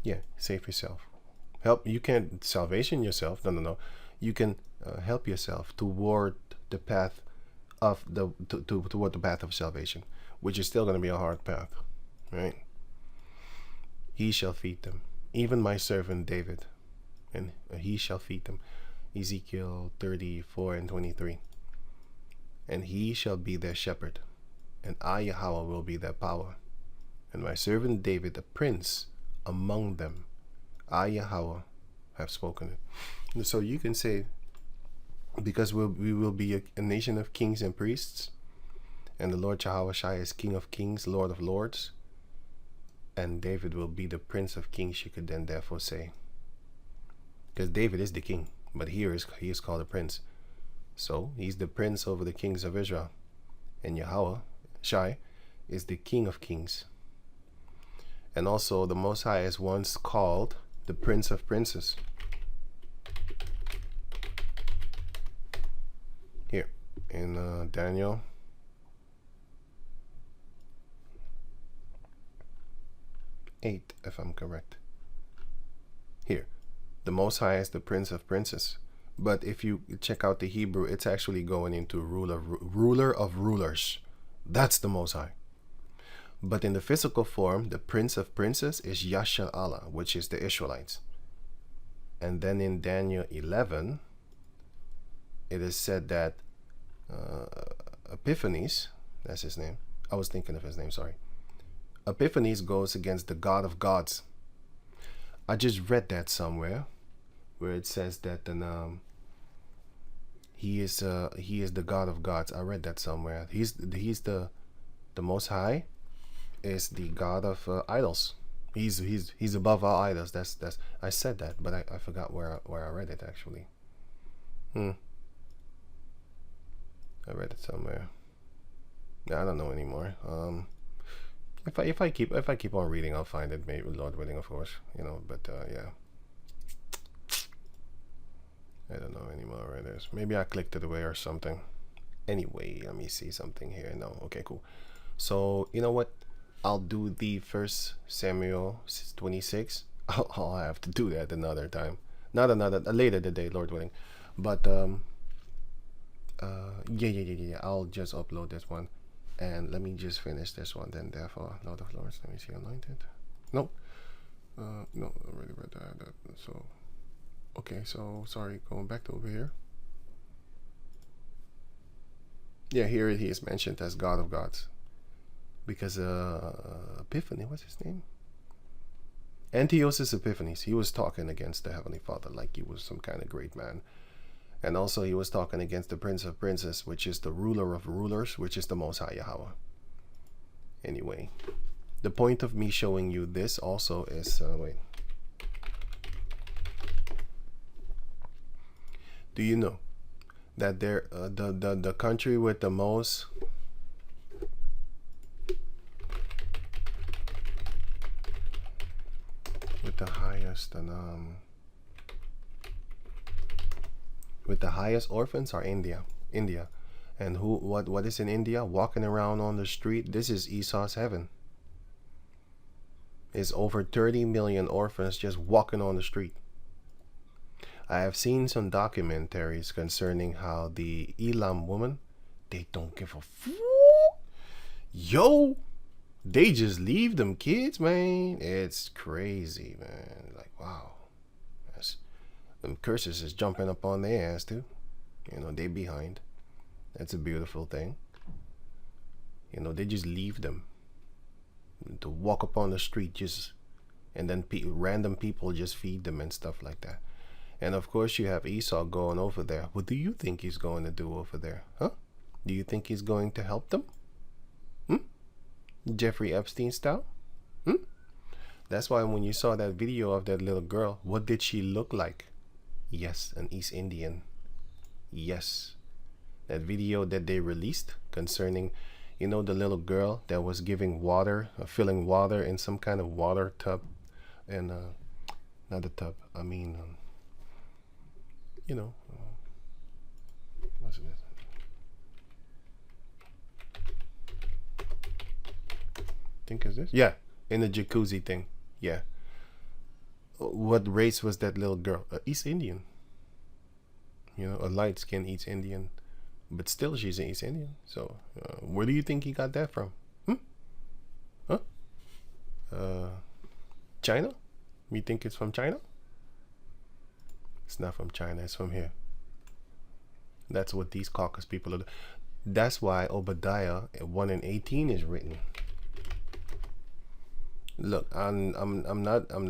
Yeah, save yourself. Help. You can't salvation yourself. No, no, no. You can help yourself toward the path of toward the path of salvation, which is still going to be a hard path, right? He shall feed them, even my servant David, and he shall feed them. Ezekiel 34:23. And he shall be their shepherd, and I Yahweh will be their power, and my servant David a prince among them. I Yahweh have spoken it. So you can say, because we will be a nation of kings and priests, and the Lord Yahweh Shai is King of kings, Lord of lords, and David will be the Prince of kings, you could then therefore say. Because David is the king, but he is called a prince. So he's the prince over the kings of Israel. And Yahweh Shai is the King of kings. And also the Most High is once called the Prince of princes. Here in Daniel 8, if I'm correct. Here, the Most High is the Prince of princes. But if you check out the Hebrew, it's actually going into ruler of rulers. That's the Most High. But in the physical form, the Prince of princes is Yashar Allah, which is the Israelites. And then in Daniel 11, it is said that Epiphanes, that's his name. I was thinking of his name, sorry. Epiphanes goes against the God of gods. I just read that somewhere, where it says that he is the God of gods. I read that somewhere. He's the Most High is the God of idols. He's above all idols. That's I said that, but I forgot where I read it actually. I read it somewhere. I don't know anymore. If I keep on reading, I'll find it. Maybe, Lord willing, of course. But yeah. I don't know anymore where it is. Maybe I clicked it away or something. Anyway, let me see something here. No, okay, cool. So you know what? I'll do the 1 Samuel 26. I'll have to do that another time. Not later today, Lord willing. But yeah. I'll just upload this one, and let me just finish this one. Then therefore, Lord of Lords. Let me see, anointed. No, I already read that. So. Okay, so sorry, going back to over here. Yeah, here he is mentioned as God of gods. Because Epiphany, what's his name? Antiochus Epiphanes, he was talking against the Heavenly Father like he was some kind of great man. And also he was talking against the Prince of Princes, which is the ruler of rulers, which is the Most High Yahweh. Anyway, the point of me showing you this also is, wait. Do you know that the country with the most with the highest orphans are India. And what is in India? Walking around on the street, this is Esau's heaven. It's over 30 million orphans just walking on the street. I have seen some documentaries concerning how the Elam woman, they don't give a fuck. Yo, they just leave them kids, man. It's crazy, man. Like, wow. Them curses is jumping up on their ass, too. They behind. That's a beautiful thing. They just leave them to walk up on the street, and then random people just feed them and stuff like that. And of course you have Esau going over there. What do you think he's going to do over there? Huh? Do you think he's going to help them? Jeffrey Epstein style? That's why when you saw that video of that little girl, what did she look like? Yes, an East Indian. Yes. That video that they released concerning, the little girl that was giving water, filling water in some kind of water tub. And, not a tub, I mean... what's it? Think is this? Yeah, in the jacuzzi thing. Yeah. What race was that little girl? East Indian. A light-skinned East Indian, but still she's an East Indian. So where do you think he got that from? Huh? Uh, China? You think it's from China? It's not from China. It's from here. That's what these caucus people are. That's why Obadiah 1:18 is written. Look, I'm not I'm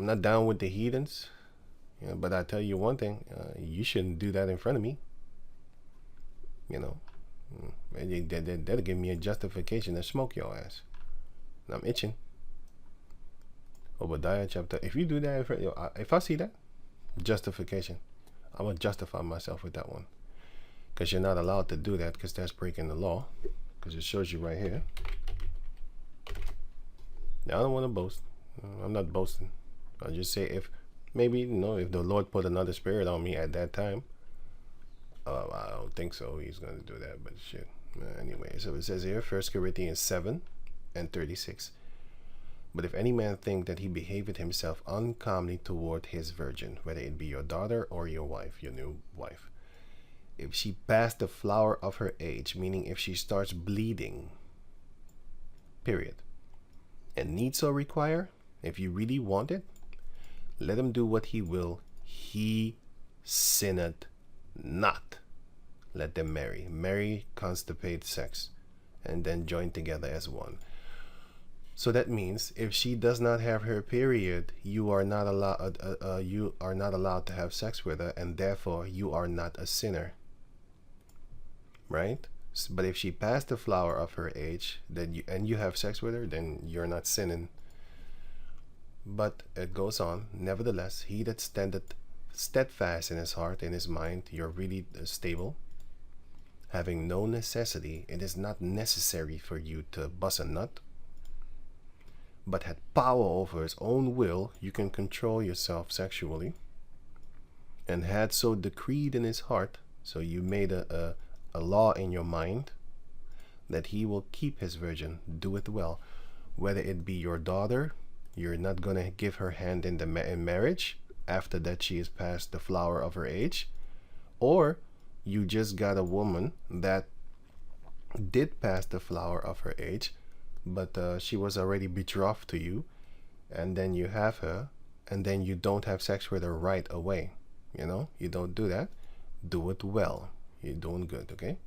not down with the heathens, but I tell you one thing: you shouldn't do that in front of me. That'll give me a justification to smoke your ass. And I'm itching. Obadiah chapter. If you do that in front, if I see that justification, I'm gonna justify myself with that one, because you're not allowed to do that, because that's breaking the law. Because it shows you right here. Now I don't want to boast. I'm not boasting. I'll just say if maybe if the Lord put another spirit on me at that time. I don't think so. He's going to do that, but shit. Anyway, so it says here, 1 Corinthians 7:36. But if any man think that he behaveth himself uncomely toward his virgin, whether it be your daughter or your wife, your new wife, if she pass the flower of her age, meaning if she starts bleeding, period, and need so require, if you really want it, let him do what he will, he sinneth not. Let them marry constipate sex, and then join together as one. So that means if she does not have her period, you are not allowed to have sex with her, and therefore you are not a sinner, right? But if she passed the flower of her age, then you have sex with her, then you're not sinning. But it goes on. Nevertheless, he that standeth steadfast in his heart, in his mind, you're really stable, having no necessity. It is not necessary for you to bust a nut, but had power over his own will. You can control yourself sexually, and had so decreed in his heart. So you made a law in your mind that he will keep his virgin. Do it well. Whether it be your daughter, you're not going to give her hand in marriage after that she is past the flower of her age, or you just got a woman that did pass the flower of her age, but she was already betrothed to you, and then you have her, and then you don't have sex with her right away. You don't do that. Do it well. You're doing good, okay?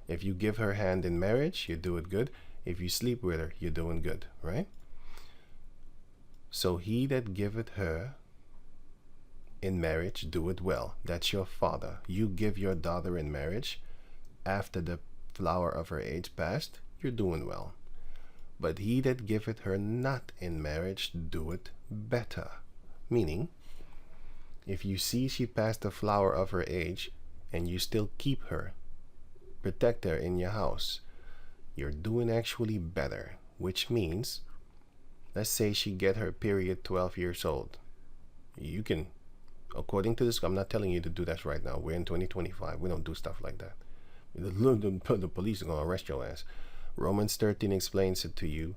If you give her hand in marriage, you do it good. If you sleep with her, you're doing good, right? So he that giveth her in marriage, do it well. That's your father. You give your daughter in marriage after the flower of her age passed, you're doing well. But he that giveth her not in marriage, do it better. Meaning, if you see she passed the flower of her age and you still keep her, protect her in your house, you're doing actually better. Which means, let's say she get her period 12 years old. You can, according to this, I'm not telling you to do that right now. We're in 2025. We don't do stuff like that. The police are going to arrest your ass. Romans 13 explains it to you.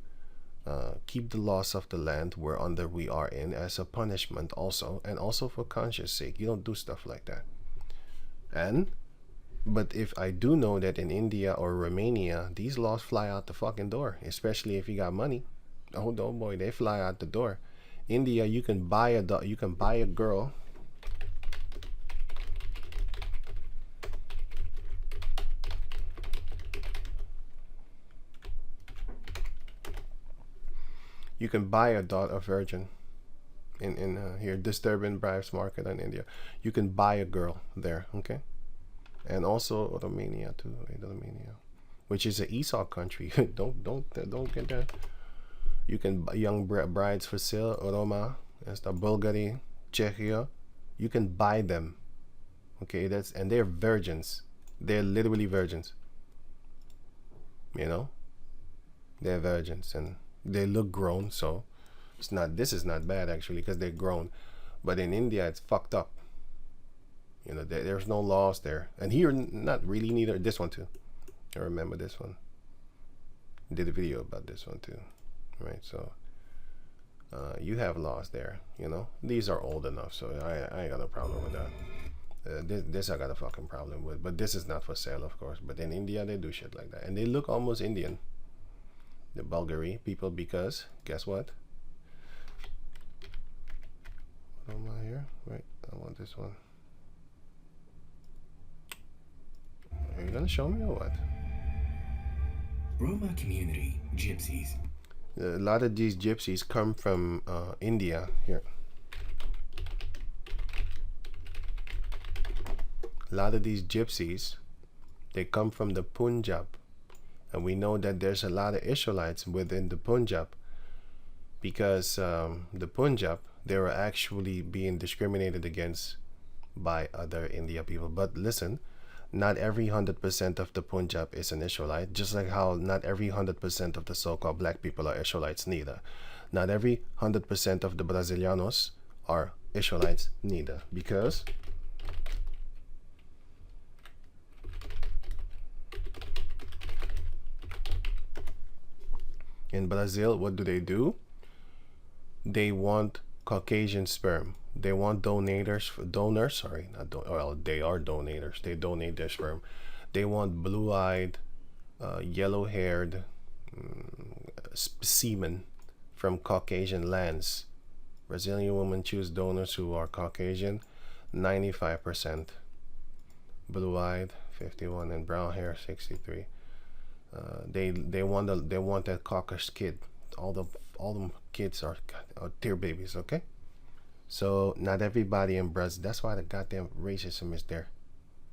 Keep the laws of the land whereunder we are in as a punishment also, and also for conscience sake. You don't do stuff like that. But if I do know that in India or Romania, these laws fly out the fucking door, especially if you got money. Oh boy, they fly out the door. India, you can buy a girl. You can buy a virgin in here, Disturbing Brides Market in India. You can buy a girl there, okay? And also Romania too, Romania, which is an Esau country. don't get that. You can buy young brides for sale, Roma, and stuff, Bulgaria, Czechia. You can buy them, okay? And they're virgins. They're literally virgins. They're virgins and they look grown, so this is not bad actually, because they're grown. But in India, it's fucked up. There's no laws there, and here not really neither. This one too. I remember this one. Did a video about this one too, right? So You have laws there. These are old enough, so I ain't got no problem with that. This I got a fucking problem with, but this is not for sale, of course. But in India, they do shit like that, and they look almost Indian, the Bulgari people, because guess what? What am I here? Wait, I want this one. Are you gonna show me or what? Roma community, Gypsies. A lot of these gypsies come from India. Here. A lot of these gypsies, they come from the Punjab. And we know that there's a lot of Israelites within the Punjab, because the Punjab, they were actually being discriminated against by other India people. But listen, not every 100% of the Punjab is an Israelite, just like how not every 100% of the so-called black people are Israelites neither. Not every 100% of the Brazilianos are Israelites neither, because in Brazil, what do? They want Caucasian sperm. They want donors. Sorry, not don. Well, they are donators. They donate their sperm. They want blue-eyed, yellow-haired semen from Caucasian lands. Brazilian women choose donors who are Caucasian, 95%. Blue-eyed, 51, and brown hair, 63. They want that Caucasus kid. All them kids are dear babies. Okay. So not everybody in Brazil. That's why the goddamn racism is there.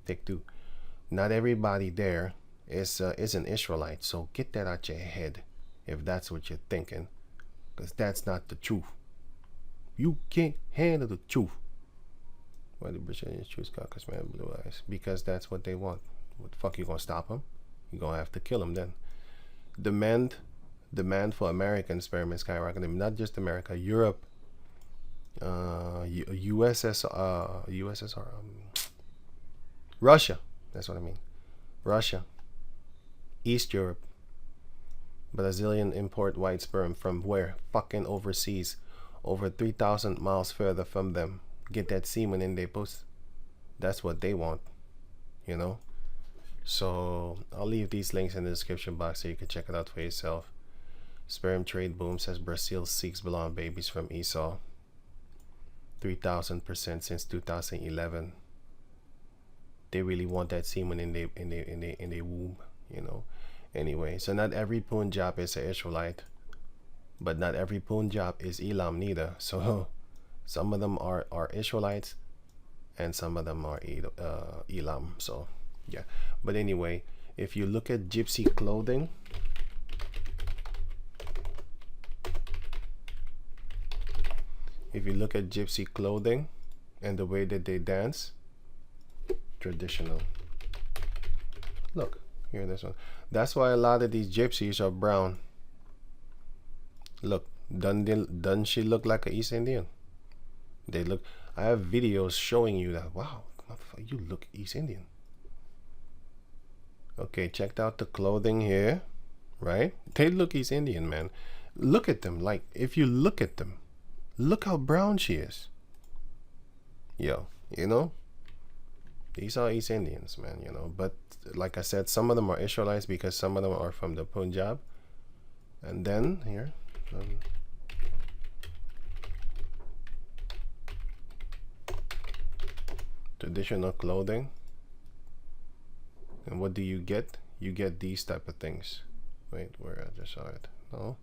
Take two. Not everybody there is an Israelite. So get that out your head, if that's what you're thinking, because that's not the truth. You can't handle the truth. Why do Brazilians choose Caucasus man with blue eyes? Because that's what they want. What the fuck you gonna stop them? You gonna have to kill them then. Demand for American sperm is skyrocketing. Not just America, Europe. USSR, Russia, that's what I mean. Russia, East Europe. Brazilian import white sperm from where? Fucking overseas, over 3,000 miles further from them. Get that semen in their puss. That's what they want, So I'll leave these links in the description box so you can check it out for yourself. Sperm trade boom, says Brazil seeks blonde babies from Esau. 3,000% since 2011. They really want that semen in their womb, Anyway, so not every Punjab is an Israelite, but not every Punjab is Elam neither. So some of them are Israelites, and some of them are Elam. So yeah, but anyway, if you look at gypsy clothing, and the way that they dance, traditional. Look, here, this one. That's why a lot of these gypsies are brown. Look, doesn't she look like an East Indian? I have videos showing you that. Wow, motherfucker, you look East Indian. Okay, checked out the clothing here, right? They look East Indian, man. Look at them. Like, if you look at them, look how brown she is. Yo, these are East Indians, man, But like I said, some of them are Israelites because some of them are from the Punjab. And then here, traditional clothing. And what do you get? You get these type of things. Wait, where I just saw it. No.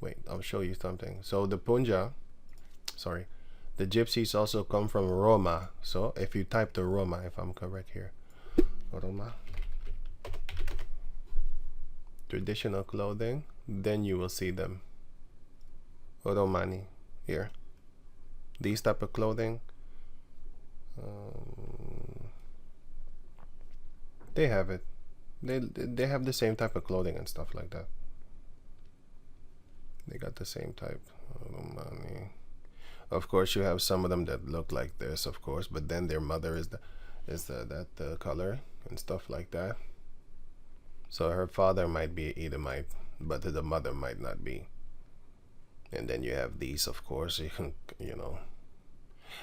Wait, I'll show you something. So the the Gypsies also come from Roma. So if you type the Roma, if I'm correct here, Roma, traditional clothing, then you will see them. Romani, here. These type of clothing, they have it. They have the same type of clothing and stuff like that. They got the same type. Romani. Of course, you have some of them that look like this, of course, but then their mother is the color and stuff like that. So her father might be Edomite, but the mother might not be. And then you have these, of course, you know.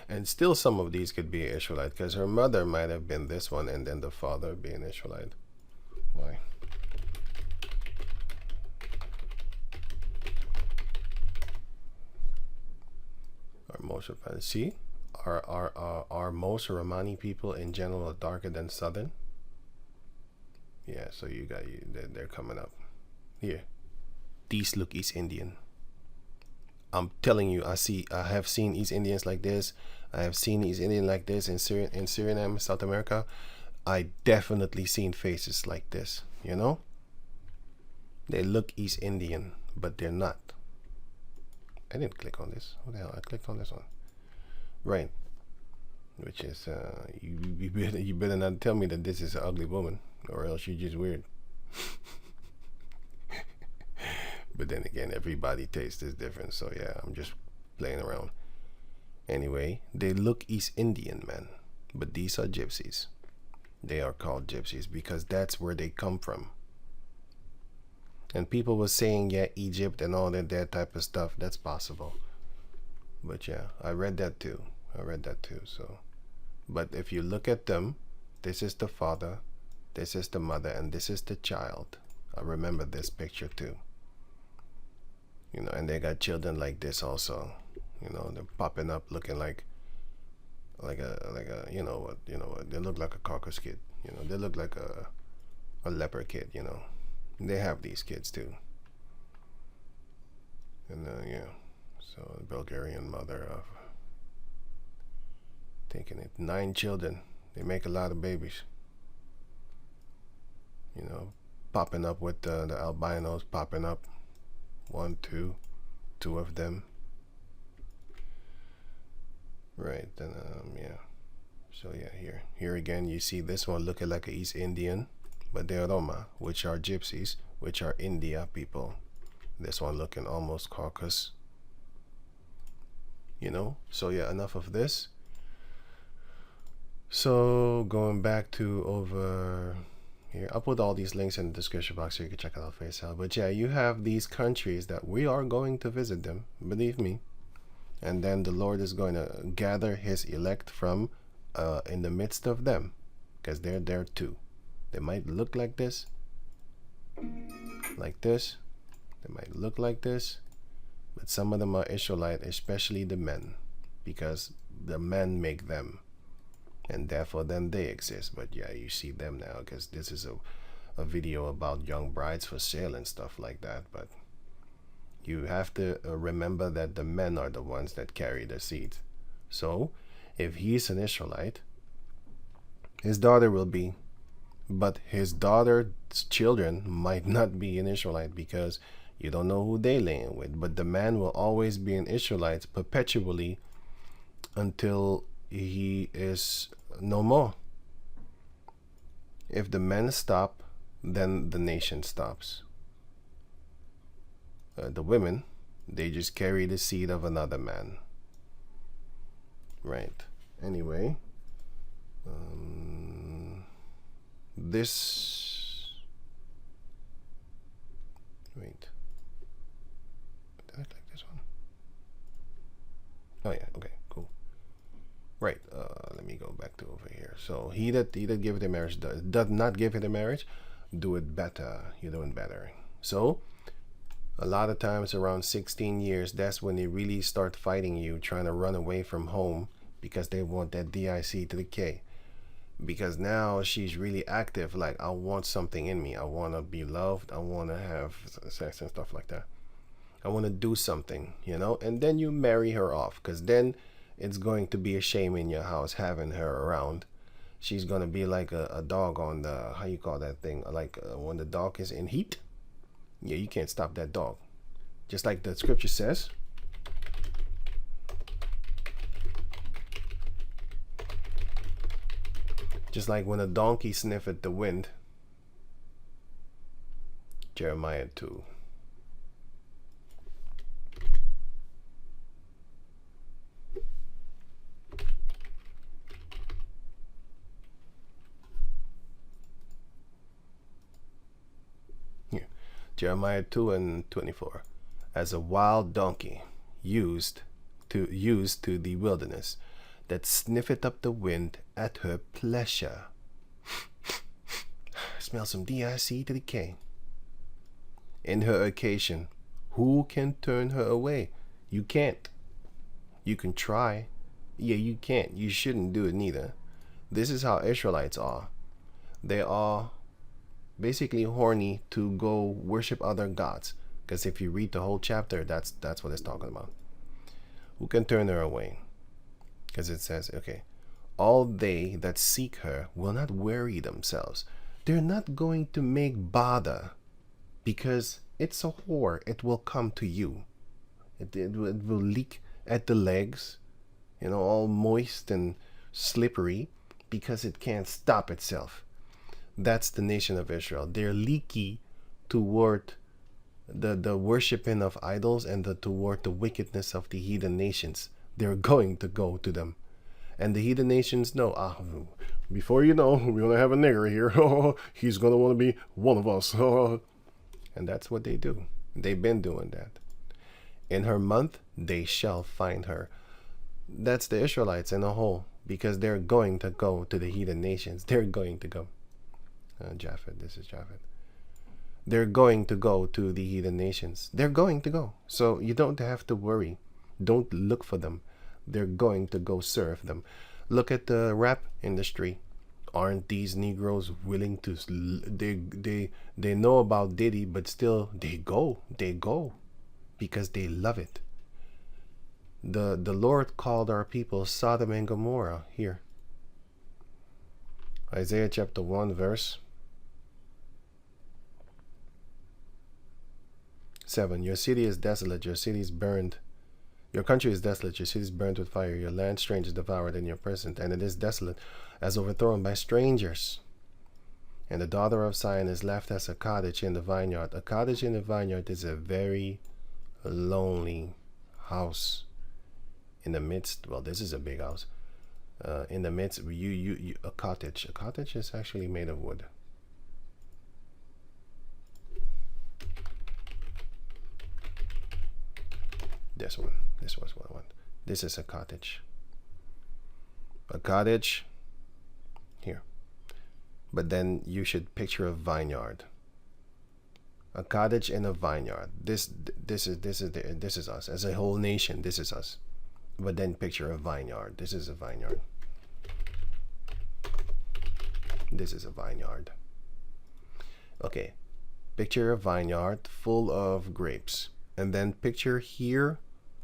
And still some of these could be Israelite because her mother might have been this one and then the father being Israelite. Why? See, are most Romani people in general darker than Southern? Yeah, so they're coming up here. These look East Indian. I'm telling you, I have seen East Indians like this. I have seen East Indian like this in Suriname, South America. I definitely seen faces like this. You know, they look East Indian, but they're not. I didn't click on this. What the hell? I clicked on this one. Right. Which is you better not tell me that this is an ugly woman, or else you're just weird. But then again, everybody taste is different, so yeah, I'm just playing around. Anyway, they look East Indian, man, but these are gypsies. They are called gypsies because that's where they come from. And people were saying, yeah, Egypt and all that type of stuff. That's possible. But yeah, I read that too. So, but if you look at them, this is the father, this is the mother, and this is the child. I remember this picture too. You know, and they got children like this also. You know, they're popping up looking like a you know what, they look like a caucus kid. You know, they look like a leper kid. You know, they have these kids too. And yeah, so a Bulgarian mother of taking it 9 children. They make a lot of babies. You know, popping up with the albinos popping up. 1, 2 of them. Right, then yeah. So yeah, here again you see this one looking like an East Indian, but they're Roma, which are gypsies, which are India people. This one looking almost Caucasus. You know, so yeah, enough of this. So going back to over here, I'll put all these links in the description box so you can check it out for yourself. But yeah, you have these countries that we are going to visit them, believe me. And then the Lord is going to gather his elect from in the midst of them, because they're there too. They might look like this, like this. They might look like this, but some of them are Israelite, especially the men, because the men make them. And therefore then they exist. But yeah, you see them now because this is a video about young brides for sale and stuff like that. But you have to remember that the men are the ones that carry the seed. So if he's an Israelite, his daughter will be, but his daughter's children might not be an Israelite because you don't know who they laying with. But the man will always be an Israelite perpetually until he is no more. If the men stop, then the nation stops. The women, they just carry the seed of another man. Right. Anyway, this. Wait. Did I click this one? Oh yeah. Okay. Cool. Right. Let me go back to over here. So he that giveth in marriage does not give it in marriage, do it better. You're doing better. So a lot of times around 16 years, that's when they really start fighting you, trying to run away from home because they want that DIC to the K. Because now she's really active. Like, I want something in me. I want to be loved. I want to have sex and stuff like that. I want to do something, you know. And then you marry her off, because then it's going to be a shame in your house having her around. She's going to be like a dog on the, how you call that thing? Like when the dog is in heat. Yeah, you can't stop that dog. Just like the scripture says. Just like when a donkey sniffeth the wind. Jeremiah 2. Jeremiah 2 and 24. as a wild donkey used to the wilderness, that sniffeth up the wind at her pleasure. Smell some DIC to the K. In her occasion, who can turn her away? You can't. You can try. Yeah, you can't. You shouldn't do it neither. This is how Israelites are. They are basically horny to go worship other gods. Because if you read the whole chapter, that's what it's talking about. Who can turn her away? Because it says, okay, all they that seek her will not weary themselves. They're not going to make bother, because it's a whore. It will come to you. It will leak at the legs, all moist and slippery, because it can't stop itself. That's the nation of Israel. They're leaky toward the worshiping of idols and toward the wickedness of the heathen nations. They're going to go to them. And the heathen nations know, before you know, we're going to have a nigger here. He's going to want to be one of us. And that's what they do. They've been doing that. In her month, they shall find her. That's the Israelites in a whole, because they're going to go to the heathen nations. They're going to go. Japhet, this is Japhet. They're going to go to the heathen nations. They're going to go. So you don't have to worry. Don't look for them. They're going to go serve them. Look at the rap industry. Aren't these Negroes willing to? They know about Diddy, but still they go because they love it. The Lord called our people Sodom and Gomorrah here. Isaiah chapter 1 verse 7. Your city is desolate, your city is burned. Your country is desolate, your city is burned with fire, your land strangers devoured in your presence, and it is desolate, as overthrown by strangers. And the daughter of Zion is left as a cottage in the vineyard. A cottage in the vineyard is a very lonely house. In the midst, well, this is a big house. In the midst, a cottage. A cottage is actually made of wood. This one. This was what I want. This is a cottage. A cottage here. But then you should picture a vineyard. A cottage in a vineyard. This is us. As a whole nation, this is us. But then picture a vineyard. This is a vineyard. This is a vineyard. Okay. Picture a vineyard full of grapes. And then picture here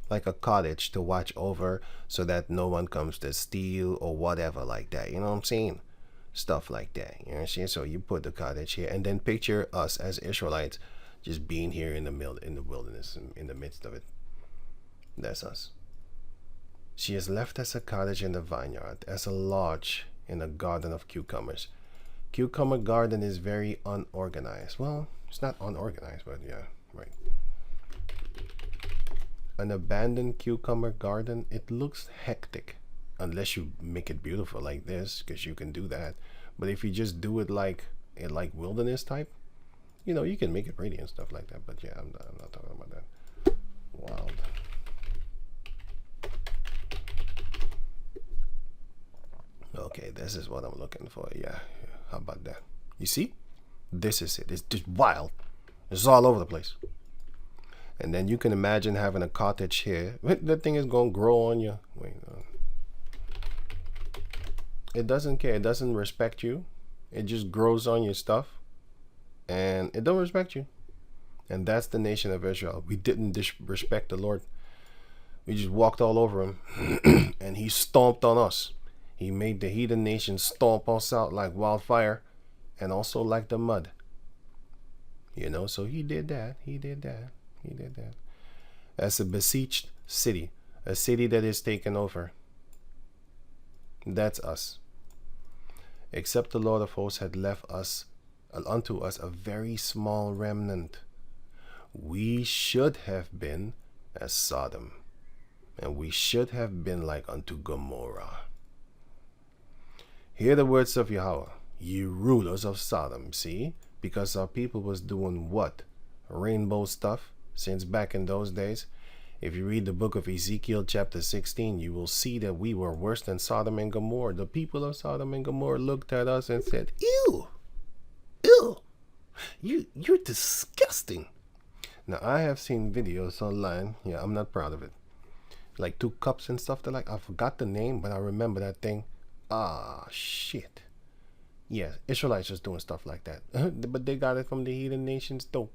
like a cottage to watch over so that no one comes to steal or whatever like that. You know what I'm saying? Stuff like that. You know what I'm saying? So you put the cottage here, and then picture us as Israelites just being here in the wilderness, in the midst of it. That's us. She is left as a cottage in the vineyard, as a lodge in a garden of cucumbers. Cucumber garden is very unorganized. Well, it's not unorganized, but yeah, right. An abandoned cucumber garden, it looks hectic unless you make it beautiful like this, because you can do that. But if you just do it like wilderness type, you can make it pretty and stuff like that. But yeah, I'm not talking about that. Wild. Okay, this is what I'm looking for. Yeah, how about that? You see? This is it. It's just wild. It's all over the place. And then you can imagine having a cottage here. That thing is going to grow on you. Wait, it doesn't care. It doesn't respect you. It just grows on your stuff. And it don't respect you. And that's the nation of Israel. We didn't disrespect the Lord. We just walked all over him. And he stomped on us. He made the heathen nations stomp us out like wildfire. And also like the mud. So he did that. He did that. As a besieged city, a city that is taken over. That's us. Except the Lord of hosts had left us unto us a very small remnant. We should have been as Sodom, and we should have been like unto Gomorrah. Hear the words of Yahweh, ye rulers of Sodom. See, because our people was doing what? Rainbow stuff. since back in those days. If you read the book of Ezekiel chapter 16, you will see that we were worse than Sodom and Gomorrah. The people of Sodom and Gomorrah looked at us and said, ew, ew, you're disgusting. Now, I have seen videos online. Yeah, I'm not proud of it. Like 2 cups and stuff. Like, I forgot the name, but I remember that thing. Ah, shit. Yeah, Israelites just doing stuff like that. But they got it from the heathen nations, though.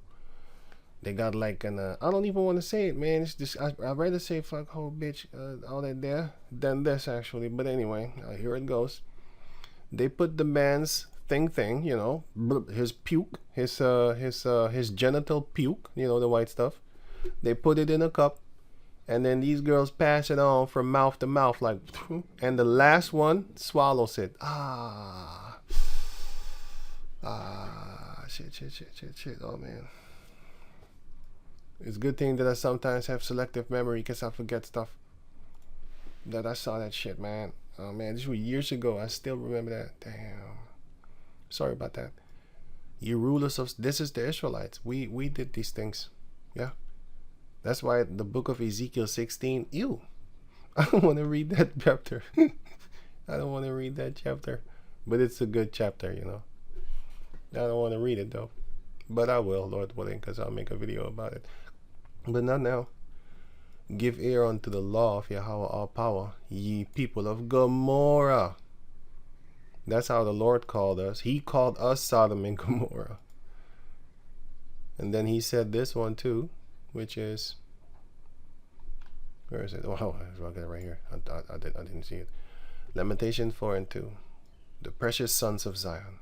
They got like an, I don't even want to say it, man. It's just, I'd rather say fuck, hoe, bitch, all that there than this, actually. But anyway, here it goes. They put the man's thing, you know, his puke, his genital puke, you know, the white stuff. They put it in a cup, and then these girls pass it on from mouth to mouth, like, and the last one swallows it. Shit. Oh, man. It's a good thing that I sometimes have selective memory because I forget stuff. That I saw that shit, man. Oh, man, this was years ago. I still remember that. Damn. Sorry about that. You rulers of... This is the Israelites. We did these things. Yeah. That's why the book of Ezekiel 16... Ew. I don't want to read that chapter. I don't want to read that chapter. But it's a good chapter, you know. I don't want to read it, though. But I will, Lord willing, because I'll make a video about it. But not now. Give ear unto the law of Yahweh all power, ye people of Gomorrah. That's how the Lord called us. He called us Sodom and Gomorrah. And then he said this one too, which is, where is it? Oh, I'll get it right here. I didn't see it. Lamentation 4:2. The precious sons of Zion,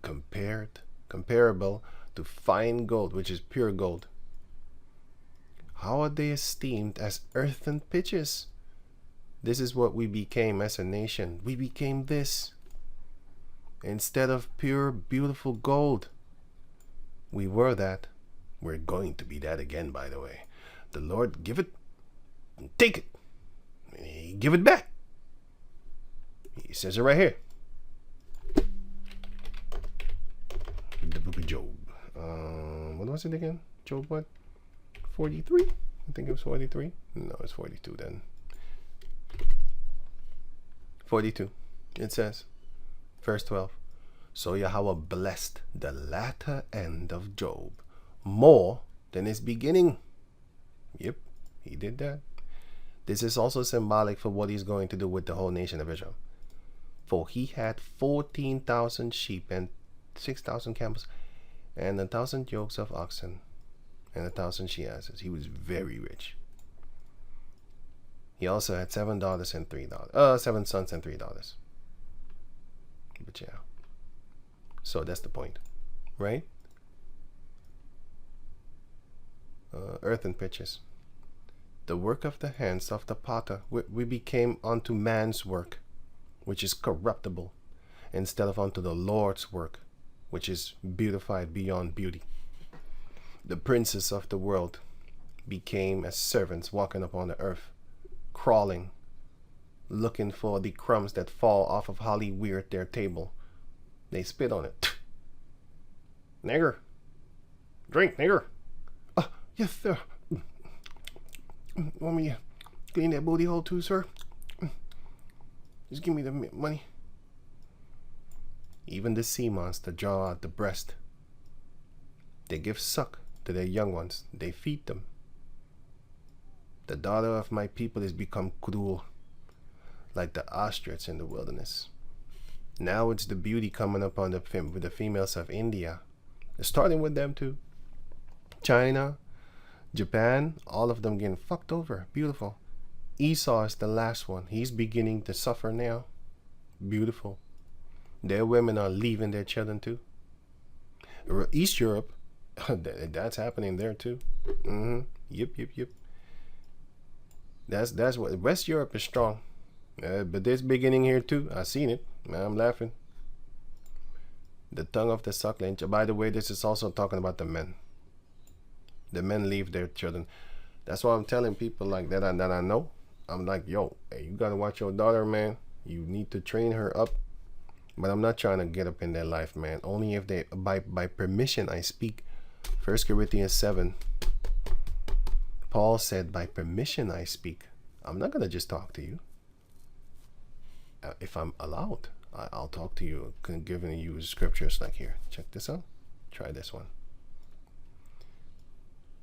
comparable to fine gold, which is pure gold. How are they esteemed as earthen pitches? This is what we became as a nation. We became this. Instead of pure, beautiful gold. We were that. We're going to be that again, by the way. The Lord give it and take it. He give it back. He says it right here. The book of Job. What was it again? Job what? 43? I think it was 43. No, it's 42 then. 42. It says, verse 12. So Yahweh blessed the latter end of Job more than his beginning. Yep, he did that. This is also symbolic for what he's going to do with the whole nation of Israel. For he had 14,000 sheep and 6,000 camels and 1,000 yokes of oxen and 1,000 she-asses. He was very rich. He also had 7 daughters and 3 daughters. 7 sons and 3 daughters. But yeah. So that's the point, right? Earthen pitches. The work of the hands of the potter. We became unto man's work, which is corruptible, instead of unto the Lord's work, which is beautified beyond beauty. The princes of the world became as servants walking upon the earth, crawling, looking for the crumbs that fall off of Holly Weir at their table. They spit on it. Nigger. Drink, nigger. Oh, yes, sir. Want me to clean that booty hole too, sir? Just give me the money. Even the sea monster draw out the breast. They give suck to their young ones. They feed them. The daughter of my people is become cruel, like the ostrich in the wilderness. Now it's the beauty coming up on with the females of India. Starting with them too. China, Japan, all of them getting fucked over. Beautiful. Esau is the last one. He's beginning to suffer now. Beautiful. Their women are leaving their children too. East Europe, that's happening there too. Yep. That's what West Europe is strong. But it's beginning here too. I seen it. I'm laughing. The tongue of the suckling. By the way, this is also talking about the men. The men leave their children. That's why I'm telling people like that I know. I'm like, yo, hey, you gotta watch your daughter, man. You need to train her up. But I'm not trying to get up in their life, man. Only if they by permission I speak. 1 Corinthians 7. Paul said, by permission I speak. I'm not going to just talk to you. If I'm allowed, I'll talk to you, giving you scriptures like here. Check this out. Try this one.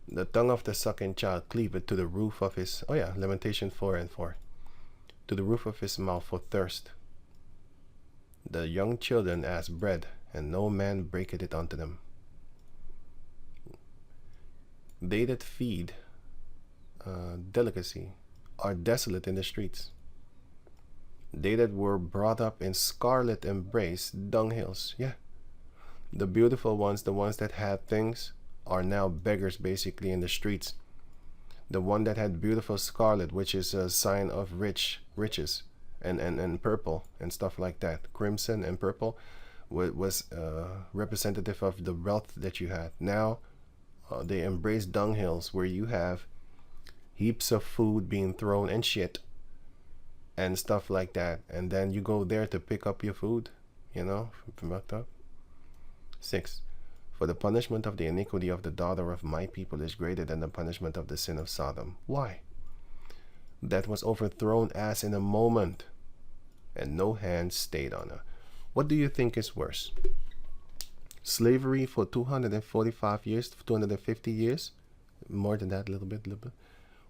The tongue of the sucking child cleaveth to the roof of his, Lamentation 4:4. To the roof of his mouth for thirst. The young children ask bread, and no man breaketh it unto them. They that feed delicacy are desolate in the streets. They that were brought up in scarlet embrace dunghills. Yeah. The beautiful ones, the ones that had things, are now beggars basically in the streets. The one that had beautiful scarlet, which is a sign of riches, and purple and stuff like that, crimson and purple, was representative of the wealth that you had. Now they embrace dunghills where you have heaps of food being thrown and shit and stuff like that, and then you go there to pick up your food, fucked up. 6. For the punishment of the iniquity of the daughter of my people is greater than the punishment of the sin of Sodom. Why? That was overthrown as in a moment, and no hand stayed on her. What do you think is worse? Slavery for 245 years, 250 years? More than that, a little bit.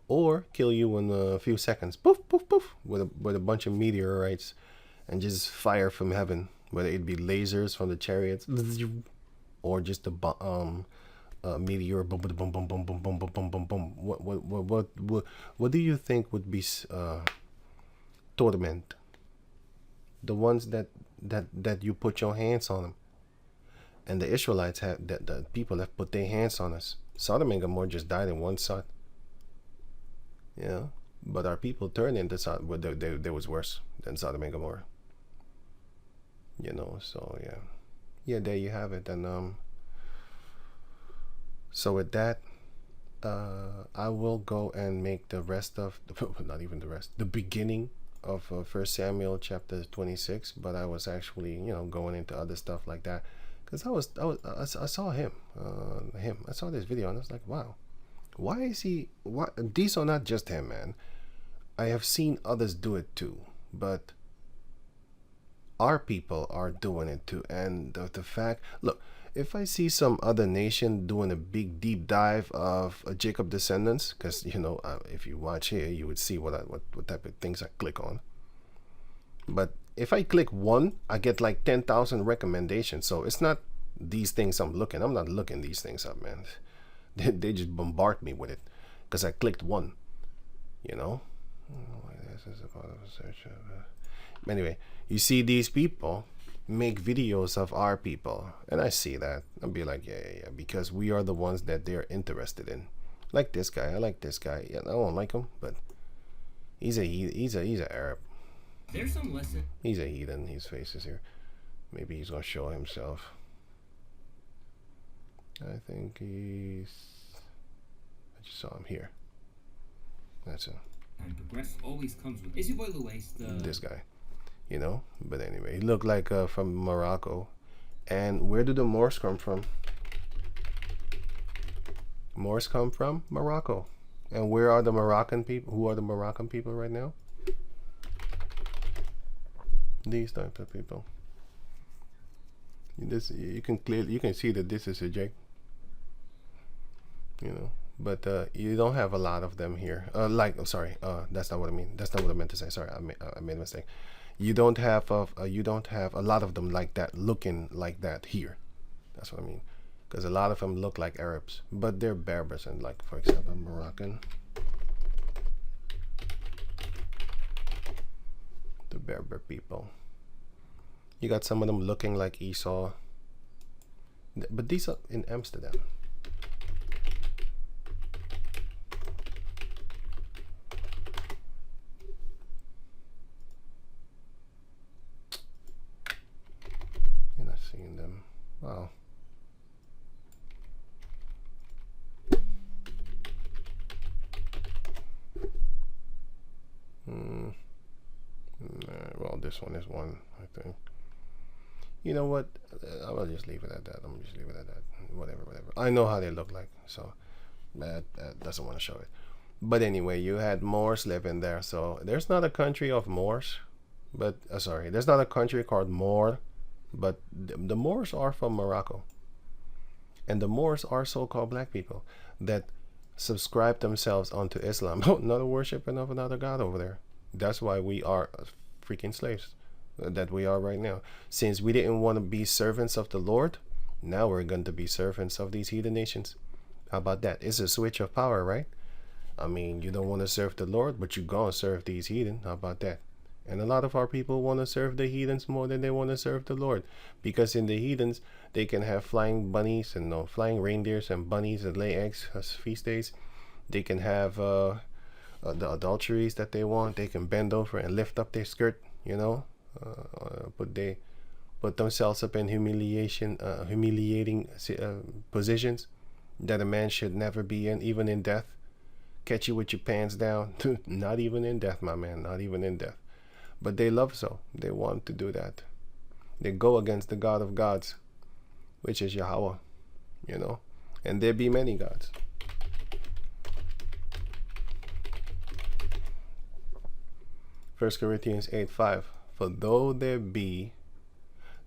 Or kill you in a few seconds, poof, poof, poof, with a bunch of meteorites and just fire from heaven, whether it be lasers from the chariots or just a meteor, boom, boom, boom, boom, boom, boom, boom, boom, boom, boom. What do you think would be torment? The ones that you put your hands on them, and the Israelites had that the people have put their hands on us. Sodom and Gomorrah just died in one shot. But our people turned into Sodom. Well, there was worse than Sodom and Gomorrah. So yeah, there you have it. And so with that, I will go and make the rest of not even the rest, the beginning of 1 Samuel chapter 26. But I was actually going into other stuff like that, because I saw him. I saw this video and I was like, wow. Why is he? These are not just him, man. I have seen others do it too, but our people are doing it too. And the fact, look, if I see some other nation doing a big deep dive of Jacob descendants, because if you watch here, you would see what type of things I click on. But if I click one, I get like 10,000 recommendations. So it's not these things I'm not looking these things up, man. They just bombard me with it because I clicked one, This is a part of a search. Anyway, you see these people make videos of our people, and I see that. I'll be like, yeah, because we are the ones that they're interested in. Like this guy, I like this guy. Yeah, I don't like him, but he's a Arab. There's some lesson. He's a heathen. His face is here. Maybe he's gonna show himself. I think I just saw him here. That's it. And progress always comes with. Is your boy Luis this guy, But anyway, he looked like from Morocco. And where do the Moors come from? Moors come from Morocco. And where are the Moroccan people? Who are the Moroccan people right now? These type of people. You can see that this is a Jake. But you don't have a lot of them here. That's not what I mean. That's not what I meant to say. Sorry, I made a mistake. You don't have a lot of them like that, looking like that here. That's what I mean. Because a lot of them look like Arabs, but they're Berbers, and like, for example, Moroccan. The Berber people. You got some of them looking like Esau. But these are in Amsterdam. You're not seeing them. Wow. Well, this one is one, I think. You know what? I will just leave it at that. Whatever. I know how they look like, so that doesn't want to show it. But anyway, you had Moors living there. So there's not a country of Moors, but sorry, there's not a country called Moor, but the Moors are from Morocco. And the Moors are so-called black people that subscribe themselves onto Islam. Another worshiping of another god over there. That's why we are freaking slaves that we are right now. Since we didn't want to be servants of the Lord, now we're going to be servants of these heathen nations. How about that? It's a switch of power, right? I mean, you don't want to serve the Lord, but you're going to serve these heathen. How about that? And a lot of our people want to serve the heathens more than they want to serve the Lord. Because in the heathens, they can have flying bunnies and flying reindeers and bunnies that lay eggs as feast days. They can have the adulteries that they want. They can bend over and lift up their skirt, put themselves up in humiliating positions that a man should never be in, even in death. Catch you with your pants down. Not even in death, my man, not even in death. But they love so. They want to do that. They go against the God of gods, which is Yahweh, and there be many gods. First Corinthians 8:5. For though there be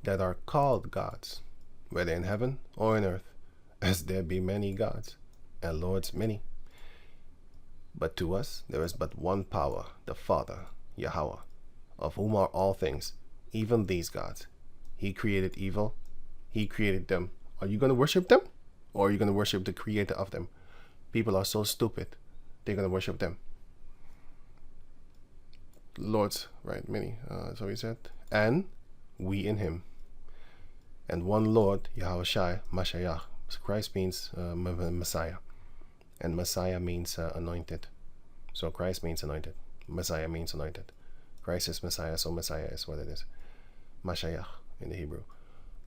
that are called gods, whether in heaven or in earth, as there be many gods, and lords many, but to us there is but one power, the Father, Yahweh, of whom are all things, even these gods. He created evil. He created them. Are you going to worship them? Or are you going to worship the creator of them? People are so stupid. They're going to worship them. Lords, right, many. So he said. And we in him. And one Lord, Yahushua, Mashiach. Christ means Messiah. And Messiah means anointed. So Christ means anointed. Messiah means anointed. Christ is Messiah, so Messiah is what it is. Mashiach in the Hebrew.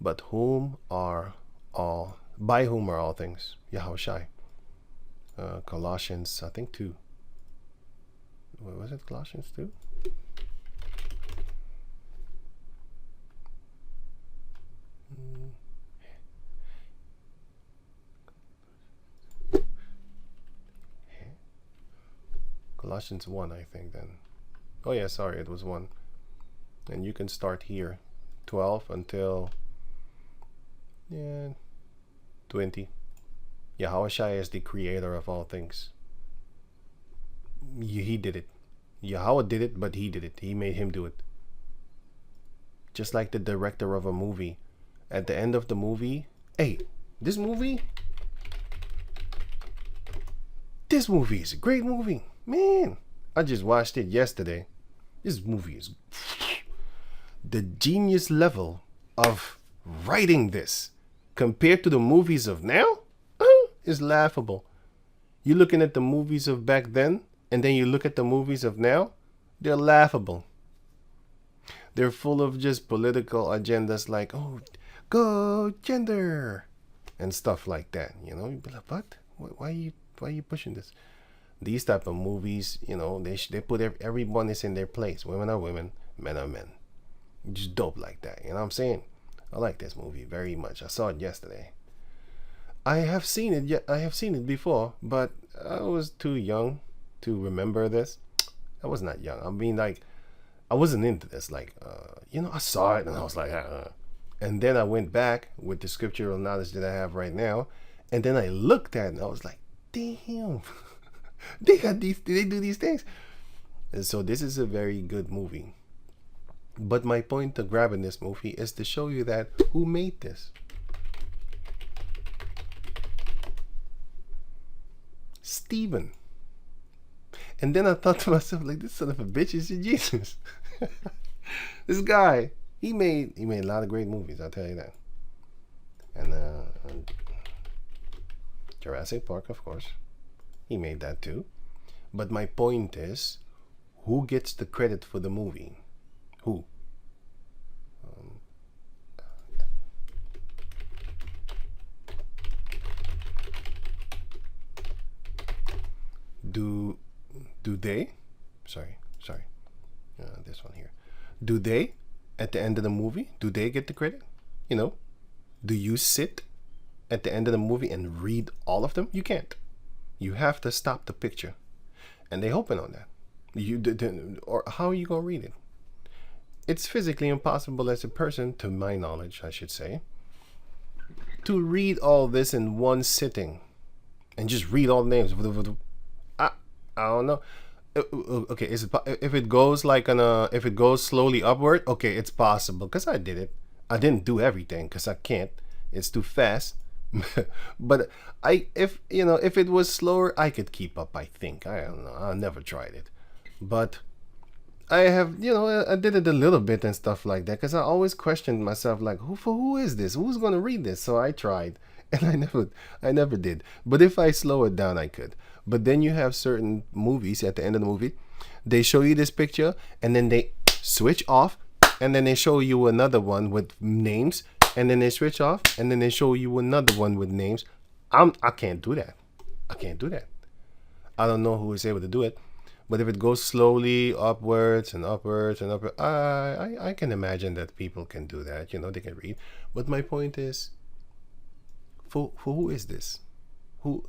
But by whom are all things? Yahushua. Colossians, I think 2. What was it? Colossians 2? Colossians 1, I think then. Oh yeah, sorry, it was 1. And you can start here. 12 until 20. Yahushua is the creator of all things. He did it. Yahweh did it, but he did it. He made him do it. Just like the director of a movie. At the end of the movie, hey, this movie is a great movie. Man, I just watched it yesterday. This movie is the genius level of writing this compared to the movies of now is laughable. You're looking at the movies of back then, and then you look at the movies of now, they're laughable. They're full of just political agendas like, oh, go gender, and stuff like that. You'd be like, what? Why are you pushing this? These type of movies, they put everyone is in their place. Women are women, men are men. Just dope like that. You know what I'm saying? I like this movie very much. I saw it yesterday. I have seen it before, but I was too young to remember this. I was not young. I mean, like, I wasn't into this. Like, I saw it and I was like, And then I went back with the scriptural knowledge that I have right now, and then I looked at it and I was like, damn. They do these things. And so this is a very good movie. But my point to grabbing this movie is to show you that who made this? Stephen. And then I thought to myself, like, this son of a bitch is Jesus. This guy, he made a lot of great movies, I'll tell you that. And Jurassic Park, of course. He made that too. But my point is, who gets the credit for the movie? Who? Do they? Sorry. This one here. Do they, at the end of the movie, do they get the credit? Do you sit at the end of the movie and read all of them? You can't. You have to stop the picture. and they hoping on that. Or how are you gonna read it? It's physically impossible as a person, to my knowledge, I should say, to read all this in one sitting and just read all the names. I don't know. Okay, if it goes if it goes slowly upward, okay, it's possible because I did it. I didn't do everything because I can't. It's too fast. But if it was slower, I could keep up. I think. I don't know. I never tried it, but I have, I did it a little bit and stuff like that because I always questioned myself, like, who is this? Who's gonna read this? So I tried, and I never did. But if I slow it down, I could. But then you have certain movies at the end of the movie, they show you this picture, and then they switch off, and then they show you another one with names, and then they switch off, and then they show you another one with names. I can't do that. I can't do that. I don't know who is able to do it. But if it goes slowly upwards and upwards and upwards, I can imagine that people can do that. They can read. But my point is, for who is this? Who?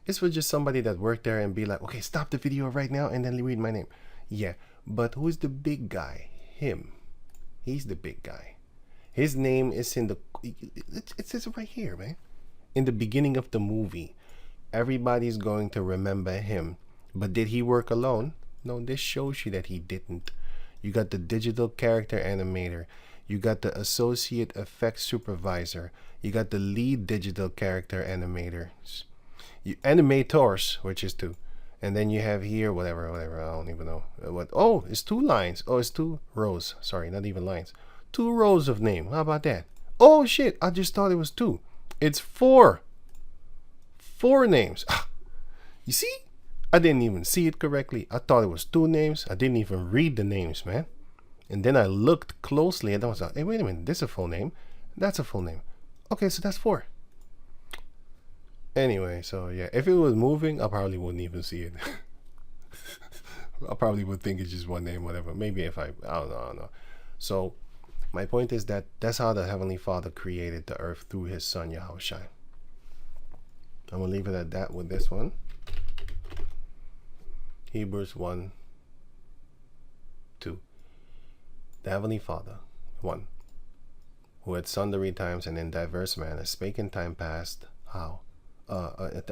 It's for just somebody that worked there and be like, okay, stop the video right now and then read my name. Yeah, but who is the big guy? Him. He's the big guy. His name is in the. It says it right here, man. In the beginning of the movie. Everybody's going to remember him. But did he work alone? No, this shows you that he didn't. You got the digital character animator. You got the associate effects supervisor. You got the lead digital character animators. Animators, which is 2. And then you have here, whatever, I don't even know. Oh, it's 2 lines. Oh, it's 2 rows. Sorry, not even lines. 2 rows of name. How about that? Oh, shit, I just thought it was 2. It's 4. 4 names. You see? I didn't even see it correctly. I thought it was 2 names. I didn't even read the names, man. And then I looked closely and I was like, hey, wait a minute. This is a full name. That's a full name. Okay, so that's 4. Anyway, so yeah. If it was moving, I probably wouldn't even see it. I probably would think it's just one name, whatever. Maybe if I don't know. So my point is that that's how the Heavenly Father created the earth through His Son, Yahushua. I'm going to leave it at that with this one. Hebrews 1, 2. The Heavenly Father, 1, who at sundry times and in diverse manners spake in time past, how?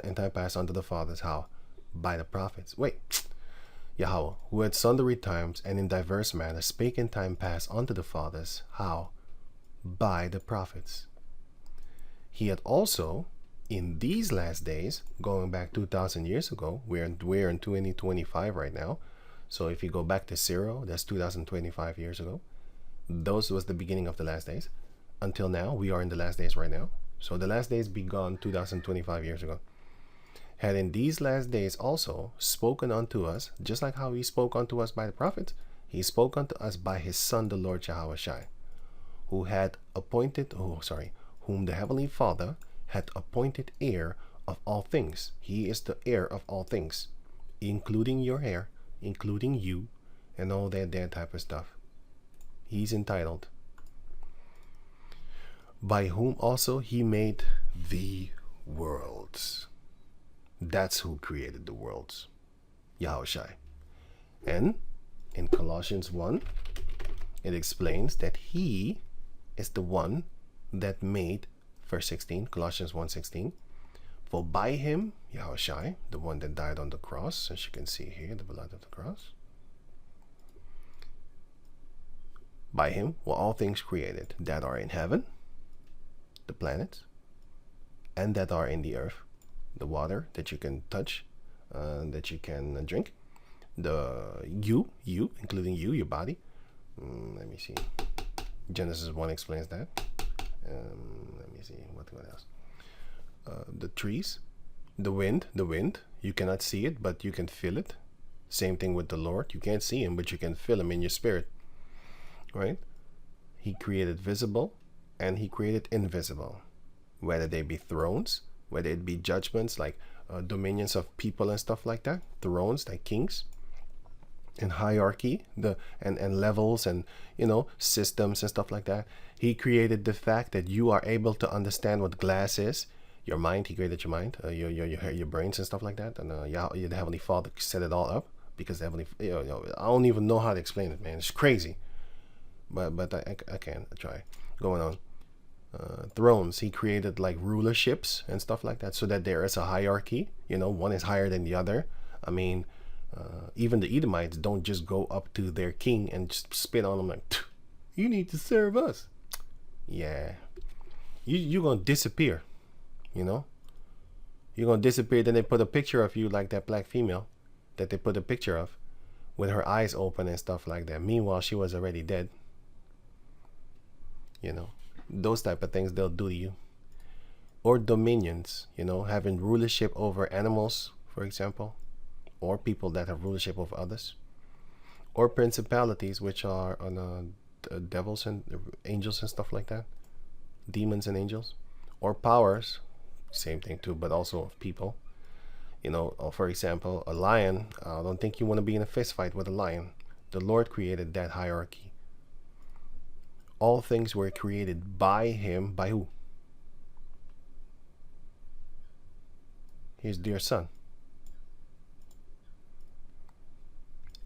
In time past unto the fathers, how? By the prophets. Wait. Yahweh, who at sundry times and in diverse manners spake in time past unto the fathers, how? By the prophets. He had also, in these last days, going back 2,000 years ago, we're in 2025 right now. So if you go back to 0, that's 2025 years ago. Those was the beginning of the last days. Until now, we are in the last days right now. So the last days begun 2025 years ago. Had in these last days also spoken unto us, just like how He spoke unto us by the prophets, He spoke unto us by His Son, the Lord Yahushua, who had appointed, whom the Heavenly Father had appointed heir of all things. He is the heir of all things, including your hair, including you, and all that type of stuff. He's entitled. By whom also He made the worlds. That's who created the worlds. Yahushua. And in Colossians 1, it explains that He is the one that made, verse 16, Colossians 1:16, for by Him, Yahushua, the one that died on the cross, as you can see here, the blood of the cross, by Him were all things created that are in heaven, the planets, and that are in the earth, the water that you can touch, that you can drink, you, including you, your body. Let me see. Genesis 1 explains that. Let me see, what else? The trees, the wind. You cannot see it, but you can feel it. Same thing with the Lord. You can't see Him, but you can feel Him in your spirit. Right? He created visible and He created invisible. Whether they be thrones, whether it be judgments like dominions of people and stuff like that. Thrones like kings. And hierarchy, and levels and systems and stuff like that. He created the fact that you are able to understand what glass is. your mind. He created your mind, your brains and stuff like that. And the Heavenly Father set it all up because the Heavenly, I don't even know how to explain it, man. It's crazy, but I can try going on. Thrones. He created like rulerships and stuff like that, so that there is a hierarchy. One is higher than the other. I mean, even the Edomites don't just go up to their king and just spit on them like, "You need to serve us." Yeah, you're gonna disappear. You're gonna disappear. Then they put a picture of you like that black female that they put a picture of with her eyes open and stuff like that. Meanwhile, she was already dead. Those type of things they'll do to you. Or dominions, having rulership over animals, for example, or people that have rulership over others. Or principalities, which are on devils and angels and stuff like that. Demons and angels. Or powers, same thing too, but also of people. For example, a lion. I don't think you want to be in a fist fight with a lion. The Lord created that hierarchy. All things were created by him. By who? His dear son.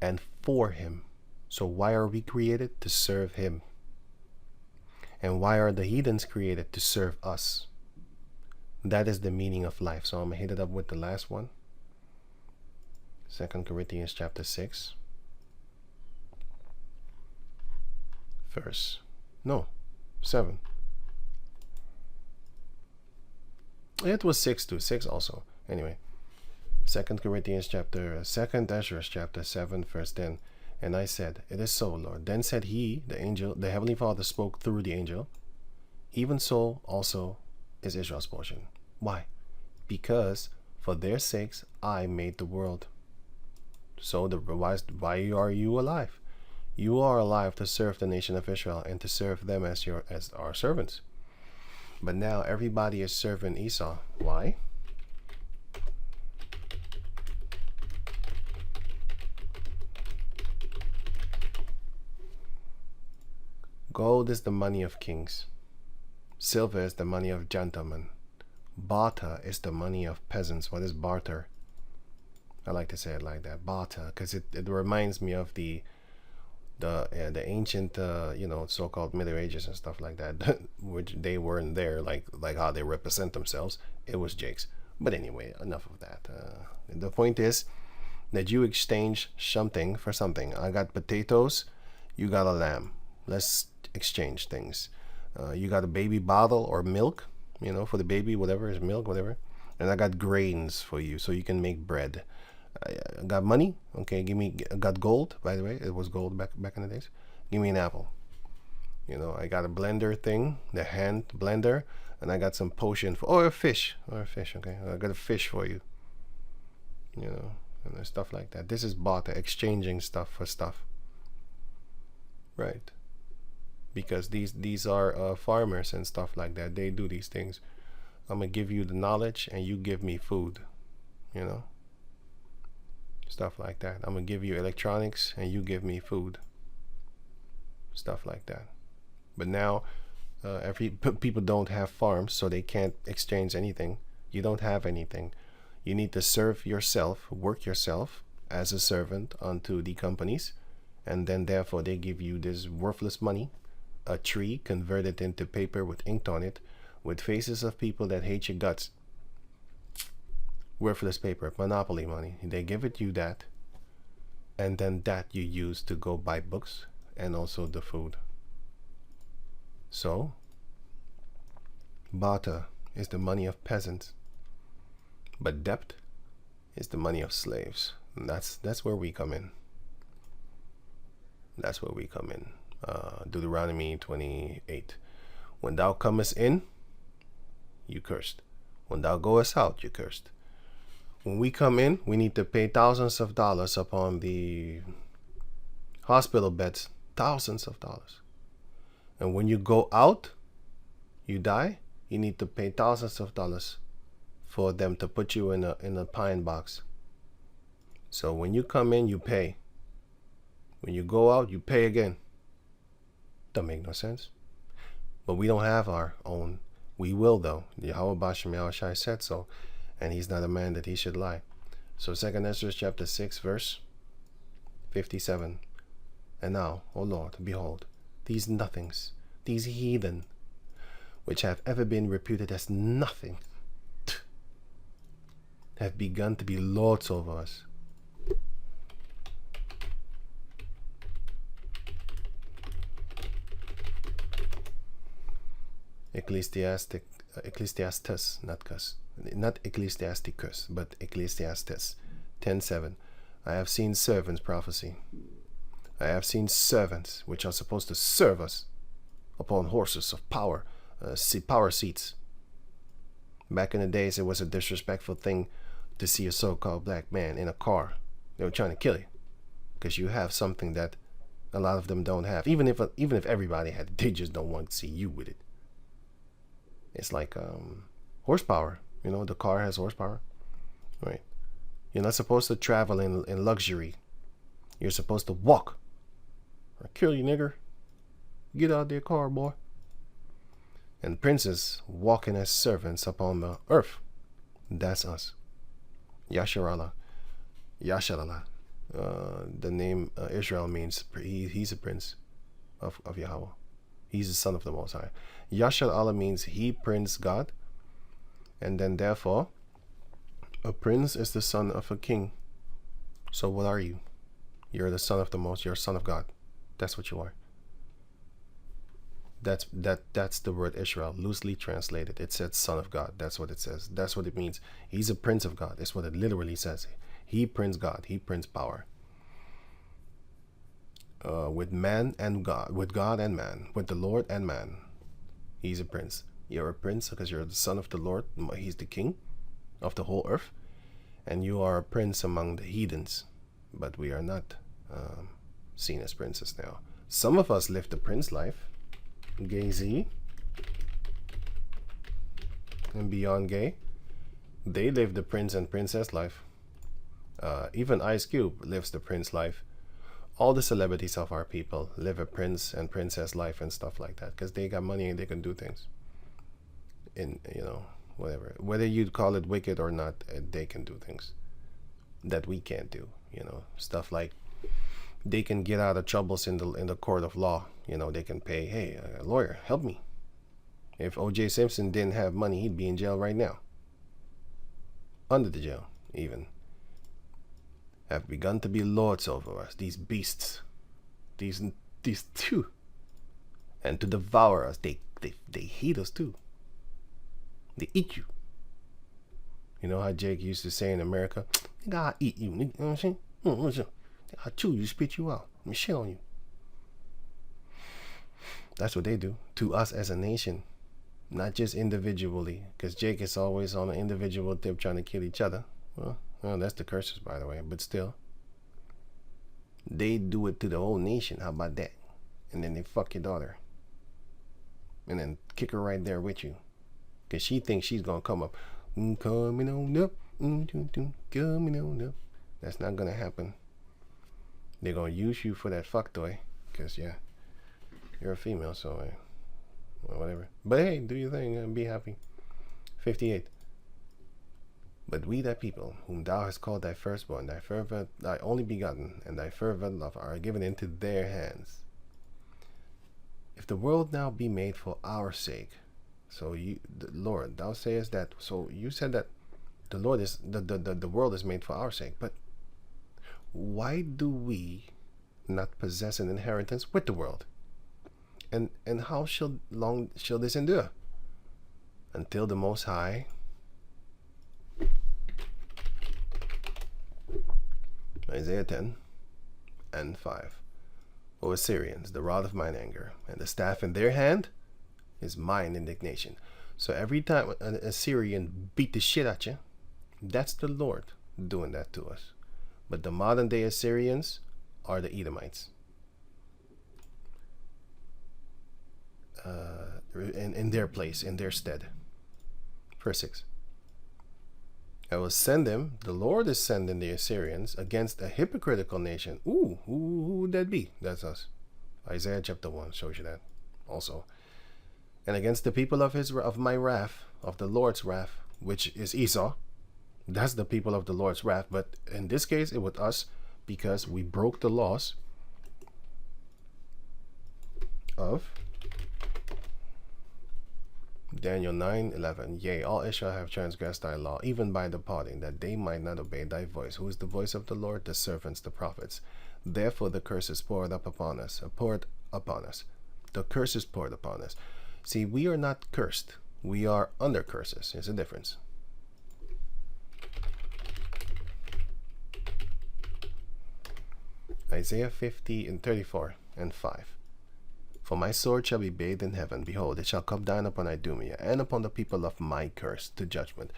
And for him. So why are we created? To serve him. And why are the heathens created? To serve us. That is the meaning of life. So I'm going to hit it up with the last one. 2 Corinthians chapter 6. Verse. No. 7. It was 6 too. 6 also. Anyway. 2 Corinthians chapter 2 Ezra chapter 7 verse 10. And I said, "It is so, Lord." Then said he, the angel, the Heavenly Father spoke through the angel. "Even so also is Israel's portion." Why? "Because for their sakes I made the world." So why are you alive? You are alive to serve the nation of Israel and to serve them as our servants. But now everybody is serving Esau. Why? Gold is the money of kings. Silver is the money of gentlemen. Barter is the money of peasants. What is barter? I like to say it like that, barter, because it reminds me of the ancient, so-called Middle Ages and stuff like that, which they weren't there, like how they represent themselves. It was Jakes. But anyway, enough of that. The point is that you exchange something for something. I got potatoes, you got a lamb. Let's exchange things. You got a baby bottle or milk, for the baby, whatever is milk, whatever. And I got grains for you so you can make bread. I got money. Okay, I got gold, by the way. It was gold back in the days. Give me an apple. I got a blender thing, the hand blender, and I got some potion or a fish. Okay, I got a fish for you. And stuff like that. This is barter, exchanging stuff for stuff. Right. Because these are farmers and stuff like that. They do these things. I'm going to give you the knowledge and you give me food. Stuff like that. I'm going to give you electronics and you give me food. Stuff like that. But now, people don't have farms, so they can't exchange anything. You don't have anything. You need to serve yourself, work yourself as a servant unto the companies. And then therefore they give you this worthless money, a tree converted into paper with ink on it, with faces of people that hate your guts. Worthless paper, monopoly money. They give it you that, and then that you use to go buy books and also the food. So, barter is the money of peasants, but debt is the money of slaves. And that's where we come in. That's where we come in. Deuteronomy 28. When thou comest in, you cursed. When thou goest out, you cursed. When we come in, we need to pay thousands of dollars upon the hospital beds. Thousands of dollars. And when you go out, you die, you need to pay thousands of dollars for them to put you in a pine box. So when you come in, you pay. When you go out, you pay again. Don't make no sense. But we don't have our own. We will, though. Yahweh Bashem Yahushai said so, and he's not a man that he should lie. So 2 Ezra chapter 6, verse 57. And now, O Lord, behold, these nothings, these heathen, which have ever been reputed as nothing, have begun to be lords over us. Ecclesiastes, not Ecclesiasticus, but Ecclesiastes 10:7. I have seen servants prophesy. I have seen servants which are supposed to serve us upon horses of power, power seats. Back in the days, it was a disrespectful thing to see a so-called black man in a car. They were trying to kill you because you have something that a lot of them don't have. Even if everybody had it, they just don't want to see you with it. It's like horsepower. You know, the car has horsepower, right? You're not supposed to travel in luxury. You're supposed to walk. Or kill you, nigger. Get out of their car, boy. And princes walking as servants upon the earth. That's us. Yasharallah. Yasharallah. The name Israel means he's a prince of Yahweh. He's the son of the Most High. Yashar Allah means he, Prince God. And then therefore, a prince is the son of a king. So what are you? You're the son of the Most. You're a son of God. That's what you are. That's the word Israel, loosely translated. It says son of God. That's what it says. That's what it means. He's a prince of God. That's what it literally says. He, Prince God. He, Prince Power. With man and God, with God and man, with the Lord and man. He's a prince. You're a prince because you're the son of the Lord. He's the king of the whole earth. And you are a prince among the heathens. But we are not seen as princes now. Some of us live the prince life. Gay Z. And beyond gay. They live the prince and princess life. Even Ice Cube lives the prince life. All the celebrities of our people live a prince and princess life and stuff like that because they got money and they can do things. In, you know, whatever. Whether you'd call it wicked or not, they can do things that we can't do. You know, stuff like they can get out of troubles in the court of law. You know, they can pay, hey, a lawyer, help me. If O.J. Simpson didn't have money, he'd be in jail right now. Under the jail, even. Have begun to be lords over us, these beasts, these two, and to devour us. They hate us too. They eat you. You know how Jake used to say in America, "Nigga, I eat you." You know what I'm saying? I chew you, spit you out, and shit on you. That's what they do to us as a nation, not just individually, because Jake is always on an individual tip trying to kill each other. Well, that's the curses, by the way, but still. They do it to the whole nation. How about that? And then they fuck your daughter. And then kick her right there with you. Because she thinks she's going to come up. Coming on up. Coming on up. That's not going to happen. They're going to use you for that fuck toy. Because, yeah, you're a female, so well, whatever. But hey, do your thing and be happy. 58. But we thy people, whom thou hast called thy firstborn, thy only begotten, and thy fervent love are given into their hands. If the world now be made for our sake, so you, the Lord, thou sayest that. So you said that the Lord is the world is made for our sake. But why do we not possess an inheritance with the world? And how long shall this endure? Until the Most High. Isaiah 10:5. O Assyrians, the rod of mine anger, and the staff in their hand is mine indignation. So every time an Assyrian beat the shit at you, that's the Lord doing that to us. But the modern day Assyrians are the Edomites. In their place, in their stead. Verse 6. I will send them, the Lord is sending the Assyrians against a hypocritical nation. Ooh, who would that be? That's us. Isaiah chapter 1 shows you that also. and against the people of my wrath, of the Lord's wrath, which is Esau. That's the people of the Lord's wrath. But in this case, it was us, because we broke the laws of Daniel 9:11. Yea, all Israel have transgressed thy law, even by departing, that they might not obey thy voice. Who is the voice of the Lord? The servants, the prophets. Therefore the curse is poured upon us. The curse is poured upon us. See, we are not cursed. We are under curses. There's a difference. Isaiah 50:34-5. For my sword shall be bathed in heaven. Behold, it shall come down upon Idumea, and upon the people of my curse to judgment.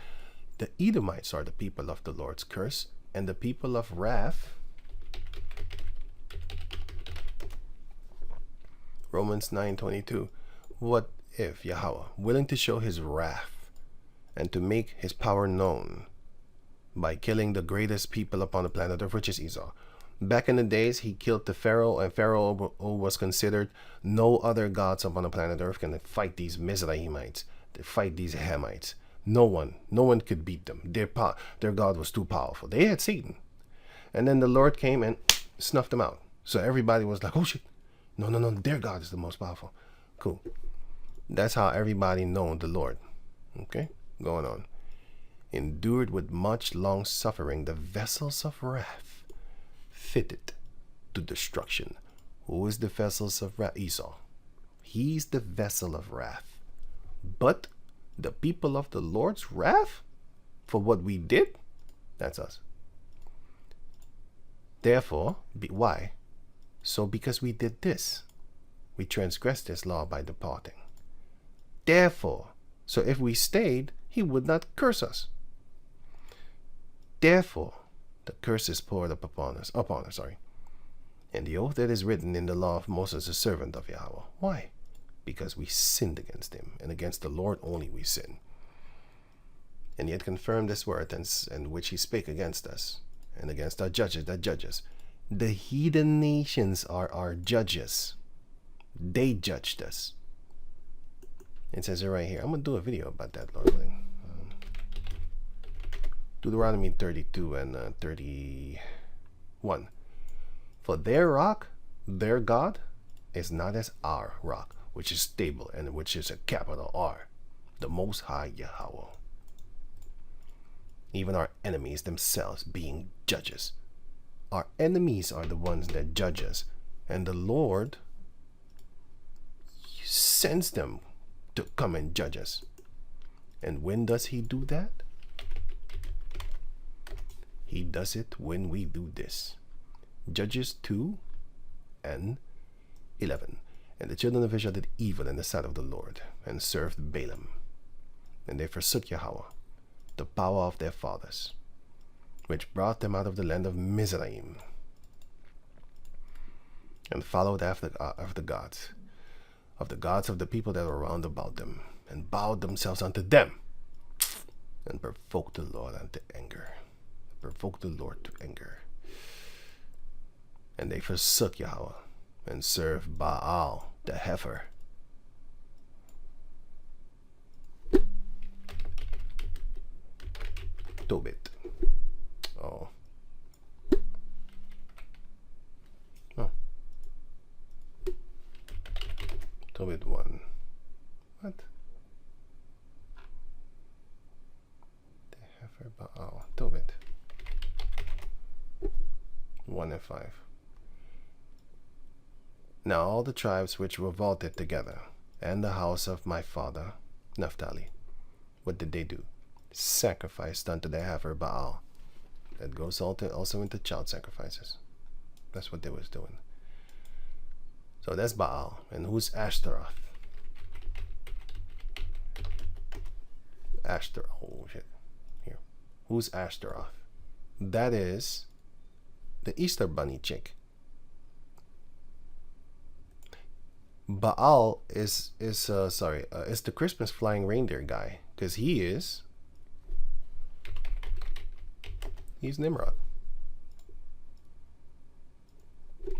The Edomites are the people of the Lord's curse, and the people of wrath. Romans 9:22. What if Yahweh, willing to show his wrath and to make his power known by killing the greatest people upon the planet Earth, which is Esau? Back in the days, he killed the Pharaoh, and Pharaoh was considered no other gods upon the planet Earth can fight these Mizraimites, to fight these Hamites. No one could beat them. Their God was too powerful. They had Satan. And then the Lord came and snuffed them out. So everybody was like, oh shit, no, their God is the most powerful. Cool. That's how everybody known the Lord. Okay, going on. Endured with much long suffering the vessels of wrath, fitted to destruction. Who is the vessels of wrath? Esau. He's the vessel of wrath. But the people of the Lord's wrath, for what we did, that's us. Therefore, why? So because we did this, we transgressed this law by departing. Therefore, so if we stayed, he would not curse us. Therefore, the curse is poured upon us, and the oath that is written in the law of Moses, the servant of Yahweh. Why? Because we sinned against him, and against the Lord only we sin. And he had confirmed this word, and which he spake against us, and against our judges that judge us. The heathen nations are our judges. They judged us. It says it right here. I'm going to do a video about that, Lord willing. Deuteronomy 32 and 31. For their rock, their God, is not as our rock, which is stable and which is a capital R, the Most High Yahweh. Even our enemies themselves being judges. Our enemies are the ones that judge us, and the Lord sends them to come and judge us. And when does he do that? He does it when we do this. Judges 2 and 11. And the children of Israel did evil in the sight of the Lord, and served Balaam. And they forsook Yahweh, the power of their fathers, which brought them out of the land of Mizraim, and followed after the gods of the people that were round about them, and bowed themselves unto them, and provoked the Lord unto anger. Provoked the Lord to anger. And they forsook Yahweh, and served Baal, the heifer. Tobit. Oh. Tobit 1. What? The heifer Baal. Tobit. 1 and 5. Now all the tribes which revolted together, and the house of my father Naphtali, what did they do? Sacrificed unto the heifer Baal. That goes also into child sacrifices. That's what they was doing. So that's Baal. And who's Ashtaroth? Oh shit. Here. Who's Ashtaroth? That is the Easter Bunny chick. Baal is the Christmas flying reindeer guy, because he's Nimrod.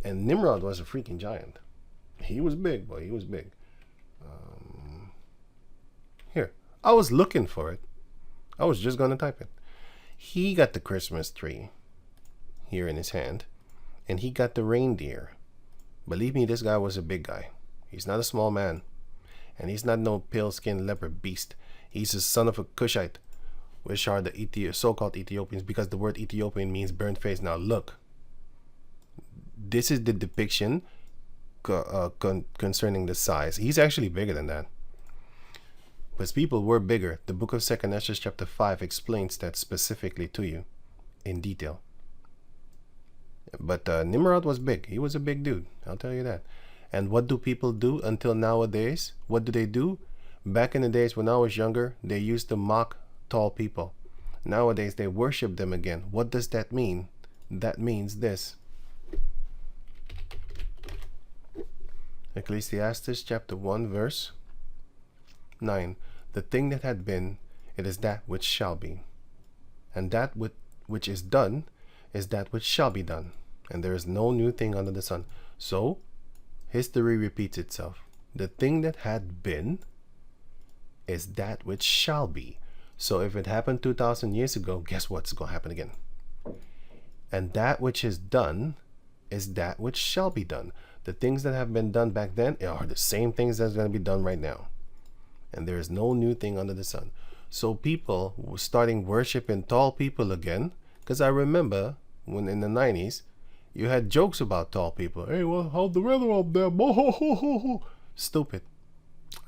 And Nimrod was a freaking giant. He was big, boy. He was big. Here. I was looking for it. I was just going to type it. He got the Christmas tree here in his hand, and he got the reindeer. Believe me, this guy was a big guy. He's not a small man, and he's not no pale-skinned leopard beast. He's the son of a Cushite, which are the so-called Ethiopians, because the word Ethiopian means burnt face. Now look, this is the depiction concerning the size. He's actually bigger than that. But his people were bigger. The book of 2 Ezra chapter 5 explains that specifically to you in detail. But Nimrod was big. He was a big dude. I'll tell you that. And what do people do until nowadays? What do they do? Back in the days when I was younger, they used to mock tall people. Nowadays, they worship them again. What does that mean? That means this. Ecclesiastes chapter 1 verse 9. The thing that had been, it is that which shall be. And that which is done is that which shall be done. And there is no new thing under the sun. So, history repeats itself. The thing that had been is that which shall be. So if it happened 2,000 years ago, guess what's going to happen again? And that which is done is that which shall be done. The things that have been done back then are the same things that's going to be done right now. And there is no new thing under the sun. So people were starting worshiping tall people again. Because I remember when in the 90s, you had jokes about tall people. Hey, well, how's the weather up there? Stupid.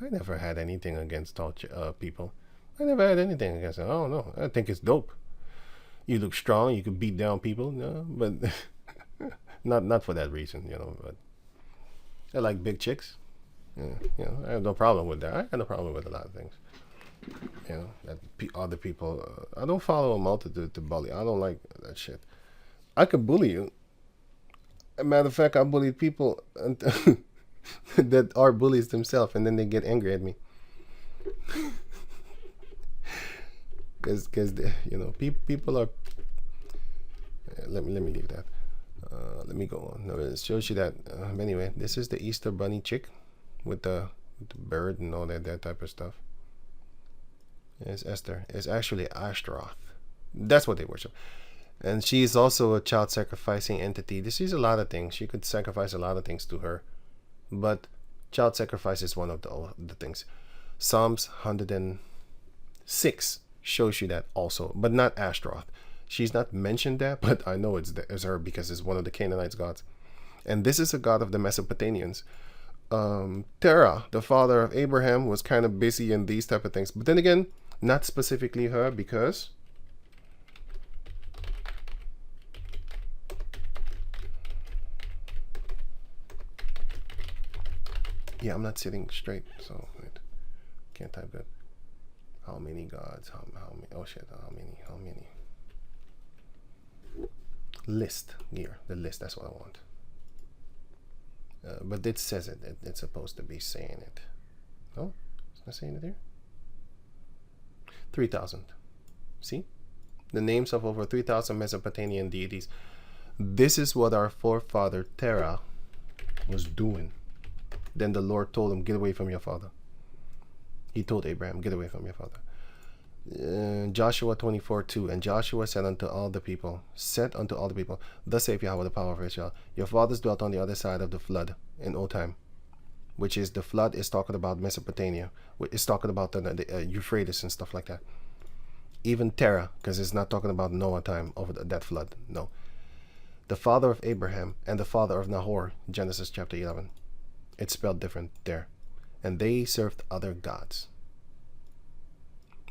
I never had anything against tall people. I never had anything against them. I don't know. I think it's dope. You look strong. You can beat down people. No, but not for that reason, But I like big chicks. Yeah, I have no problem with that. I have no problem with a lot of things. That other people. I don't follow a multitude to bully. I don't like that shit. I could bully you. As a matter of fact, I bullied people that are bullies themselves, and then they get angry at me. Because people are. Let me leave that. Let me go on. No, it shows you that. Anyway, this is the Easter bunny chick with the bird and all that type of stuff. It's Esther. It's actually Ashtaroth. That's what they worship. And she is also a child sacrificing entity. This is a lot of things. She could sacrifice a lot of things to her. But child sacrifice is one of the things. Psalms 106 shows you that also. But not Ashtaroth. She's not mentioned there, but I know it's her because it's one of the Canaanites' gods. And this is a god of the Mesopotamians. Terah, the father of Abraham, was kind of busy in these type of things. But then again, not specifically her because... Yeah, I'm not sitting straight, so wait. Can't type good. How many gods? How many? Oh shit! How many? List here. The list. That's what I want. But it says it. It's supposed to be saying it. No, it's not saying it here. 3,000. See, the names of over 3,000 Mesopotamian deities. This is what our forefather Terah was doing. Then the Lord told him, get away from your father. He told Abraham, get away from your father. Joshua 24:2. And Joshua said unto all the people, thus saith Yahweh, the power of Israel, your fathers dwelt on the other side of the flood in old time, which is the flood is talking about Mesopotamia. It's talking about the Euphrates and stuff like that. Even Terah, because it's not talking about Noah time over that flood. No. The father of Abraham and the father of Nahor, Genesis chapter 11. It's spelled different there. And they served other gods.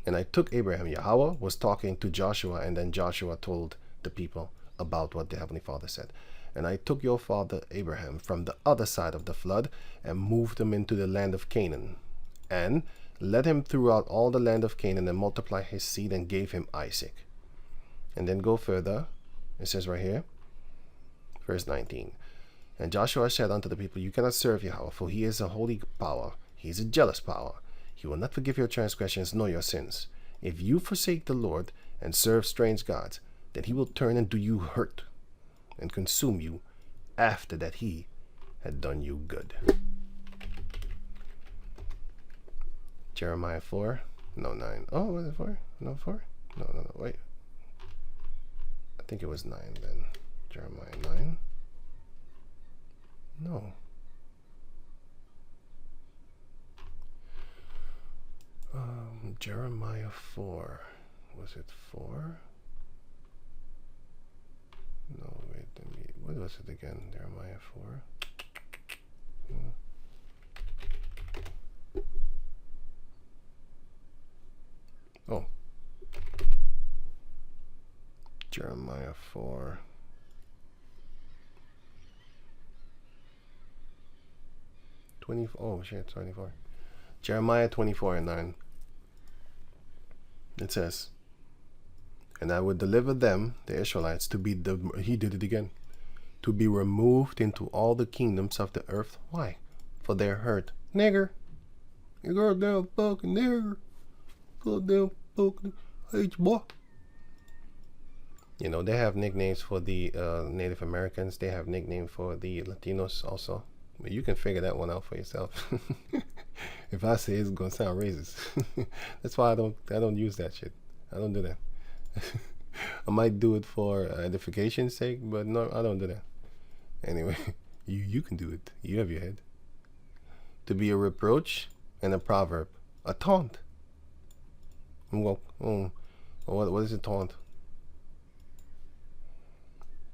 And I took Abraham. Yahweh was talking to Joshua, and then Joshua told the people about what the Heavenly Father said. And I took your father Abraham from the other side of the flood and moved him into the land of Canaan, and led him throughout all the land of Canaan, and multiplied his seed and gave him Isaac. And then go further. It says right here, verse 19. And Joshua said unto the people, you cannot serve Yahweh, for he is a holy power. He is a jealous power. He will not forgive your transgressions nor your sins. If you forsake the Lord and serve strange gods, then he will turn and do you hurt and consume you after that he had done you good. Jeremiah 4. No, 9. Oh, was it 4? No, 4? No, wait. I think it was 9 then. Jeremiah 9. No. Jeremiah 4. Was it 4? No, wait. What was it again? Jeremiah 4. Oh. Jeremiah 4. Oh shit, 24. Jeremiah 24 and 9. It says, and I would deliver them, the Israelites, to be he did it again, to be removed into all the kingdoms of the earth. Why? For their hurt. Nigger. You goddamn fucking nigger. Goddamn fucking H-boy. You know, they have nicknames for the Native Americans. They have nicknames for the Latinos also. But you can figure that one out for yourself. If I say it's gonna sound racist. That's why I don't use that shit. I don't do that. I might do it for edification's sake, but no, I don't do that. Anyway, you can do it. You have your head. To be a reproach and a proverb, a taunt. Well, what is a taunt?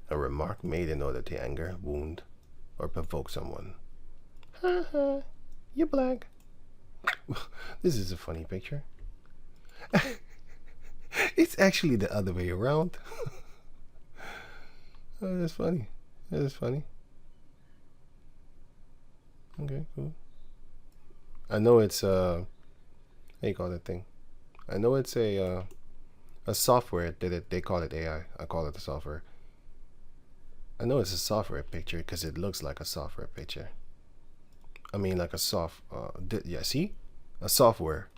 A remark made in order to anger, wound, or provoke someone. Ha ha, you're black. This is a funny picture. It's actually the other way around. Oh, that's funny. That is funny. Okay, cool. I know it's how you call that thing? I know it's a software that they call it AI. I call it a software. I know it's a software picture because it looks like a software picture. I mean, like a yeah. See, a software.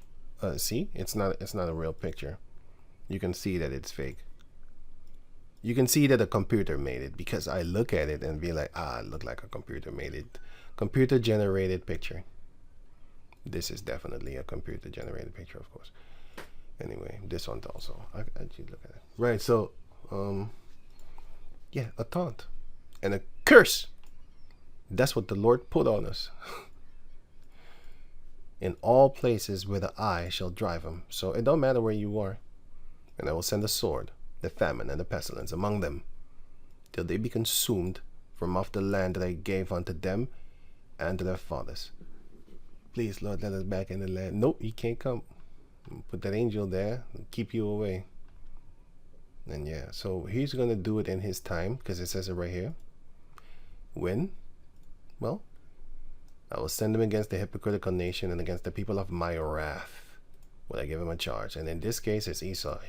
See, it's not a real picture. You can see that it's fake. You can see that a computer made it because I look at it and be like, it looked like a computer made it. Computer generated picture. This is definitely a computer generated picture, of course. Anyway, this one also. I actually look at it. Right. So, yeah, a taunt and a curse. That's what the Lord put on us. In all places where the eye shall drive them. So it don't matter where you are. And I will send the sword, the famine, and the pestilence among them, till they be consumed from off the land that I gave unto them and to their fathers. Please, Lord, let us back in the land. Nope, you can't come. Put that angel there and keep you away. And yeah, so he's going to do it in his time, because it says it right here. When? Well, I will send him against the hypocritical nation and against the people of my wrath. Will I give him a charge? And in this case, it's Esau.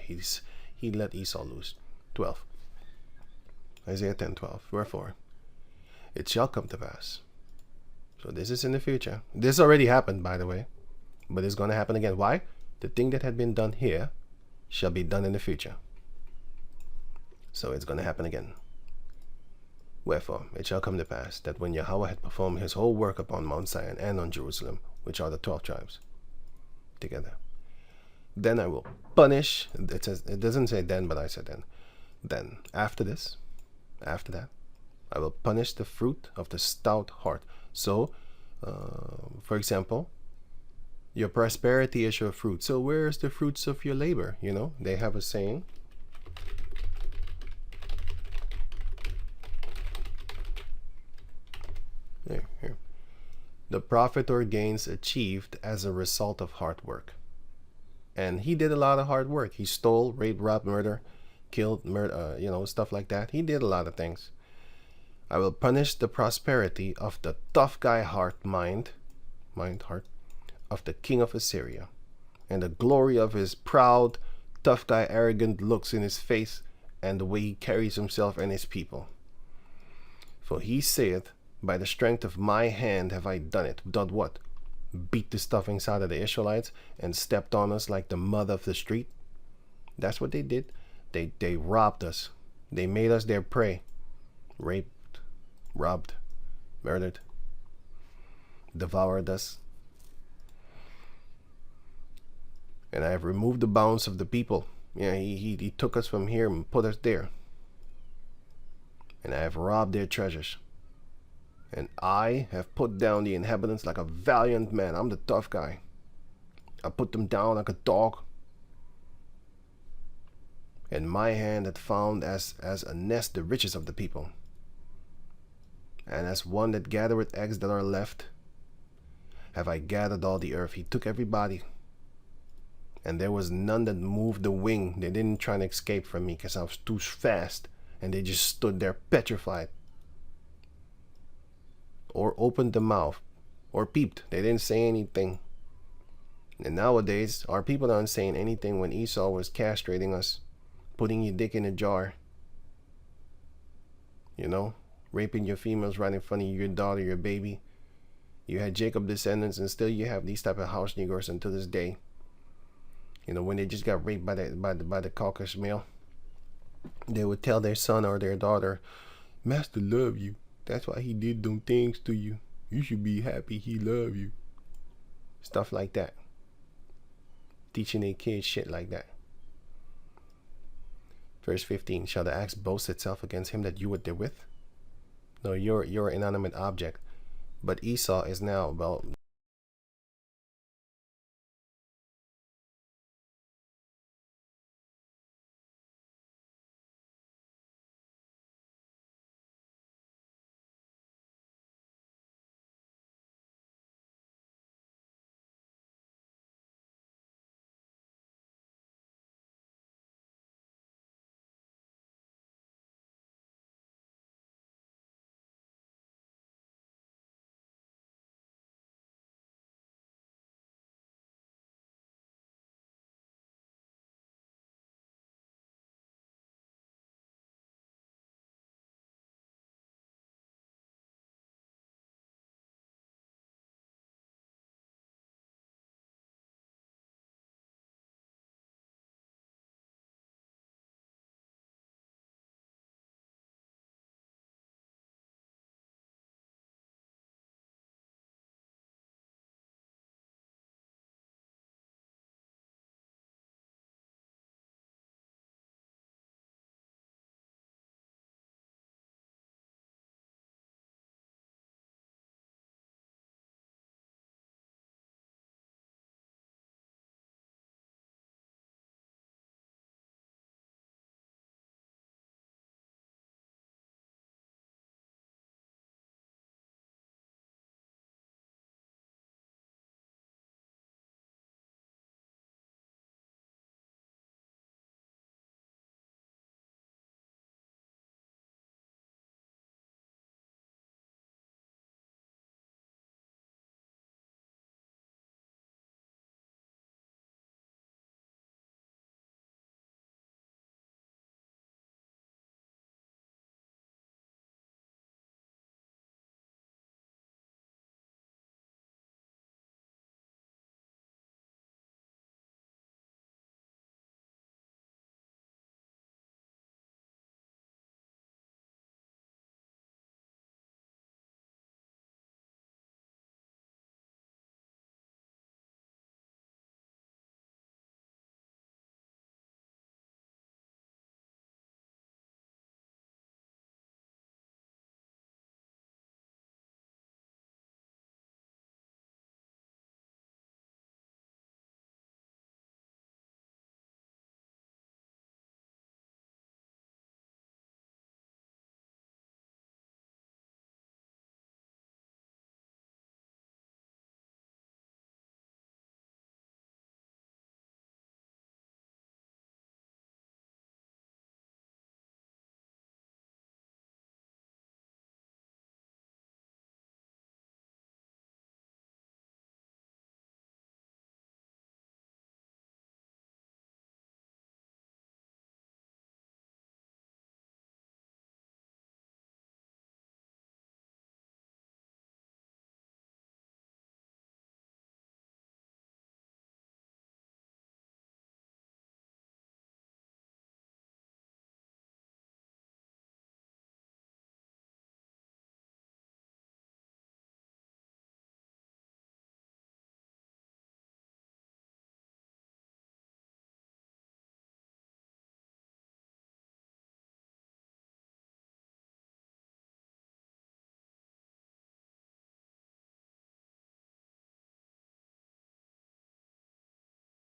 He let Esau loose. 12. Isaiah 10:12. Wherefore, it shall come to pass. So this is in the future. This already happened, by the way. But it's going to happen again. Why? The thing that had been done here shall be done in the future. So it's going to happen again. Wherefore, it shall come to pass that when Yahweh had performed his whole work upon Mount Zion and on Jerusalem, which are the 12 tribes, together, then I will punish. It doesn't say then, but I said then. Then, after that, I will punish the fruit of the stout heart. So, for example, your prosperity is your fruit. So where's the fruits of your labor? You know, they have a saying. Here. The profit or gains achieved as a result of hard work. And he did a lot of hard work. He stole, raped, robbed, killed, stuff like that. He did a lot of things. I will punish the prosperity of the tough guy heart of the king of Assyria, and the glory of his proud, tough guy, arrogant looks in his face, and the way he carries himself and his people. For he saith, by the strength of my hand have I done it. Done what? Beat the stuffings out of the Israelites and stepped on us like the mud of the street. That's what they did. They robbed us. They made us their prey. Raped, robbed, murdered, devoured us. And I have removed the bounds of the people. Yeah, he took us from here and put us there. And I have robbed their treasures. And I have put down the inhabitants like a valiant man. I'm the tough guy. I put them down like a dog. And my hand had found as a nest the riches of the people. And as one that gathereth eggs that are left, have I gathered all the earth. He took everybody. And there was none that moved the wing. They didn't try to escape from me because I was too fast. And they just stood there petrified. Or opened the mouth. Or peeped. They didn't say anything. And nowadays, our people aren't saying anything when Esau was castrating us. Putting your dick in a jar. You know? Raping your females right in front of your daughter, your baby. You had Jacob descendants, and still you have these type of house niggers until this day. You know, when they just got raped by the caucus male, they would tell their son or their daughter, "Master love you. That's why he did them things to you. You should be happy he love you." Stuff like that. Teaching their kids shit like that. Verse 15, shall the axe boast itself against him that you were therewith? No, you're an inanimate object. But Esau is now, well,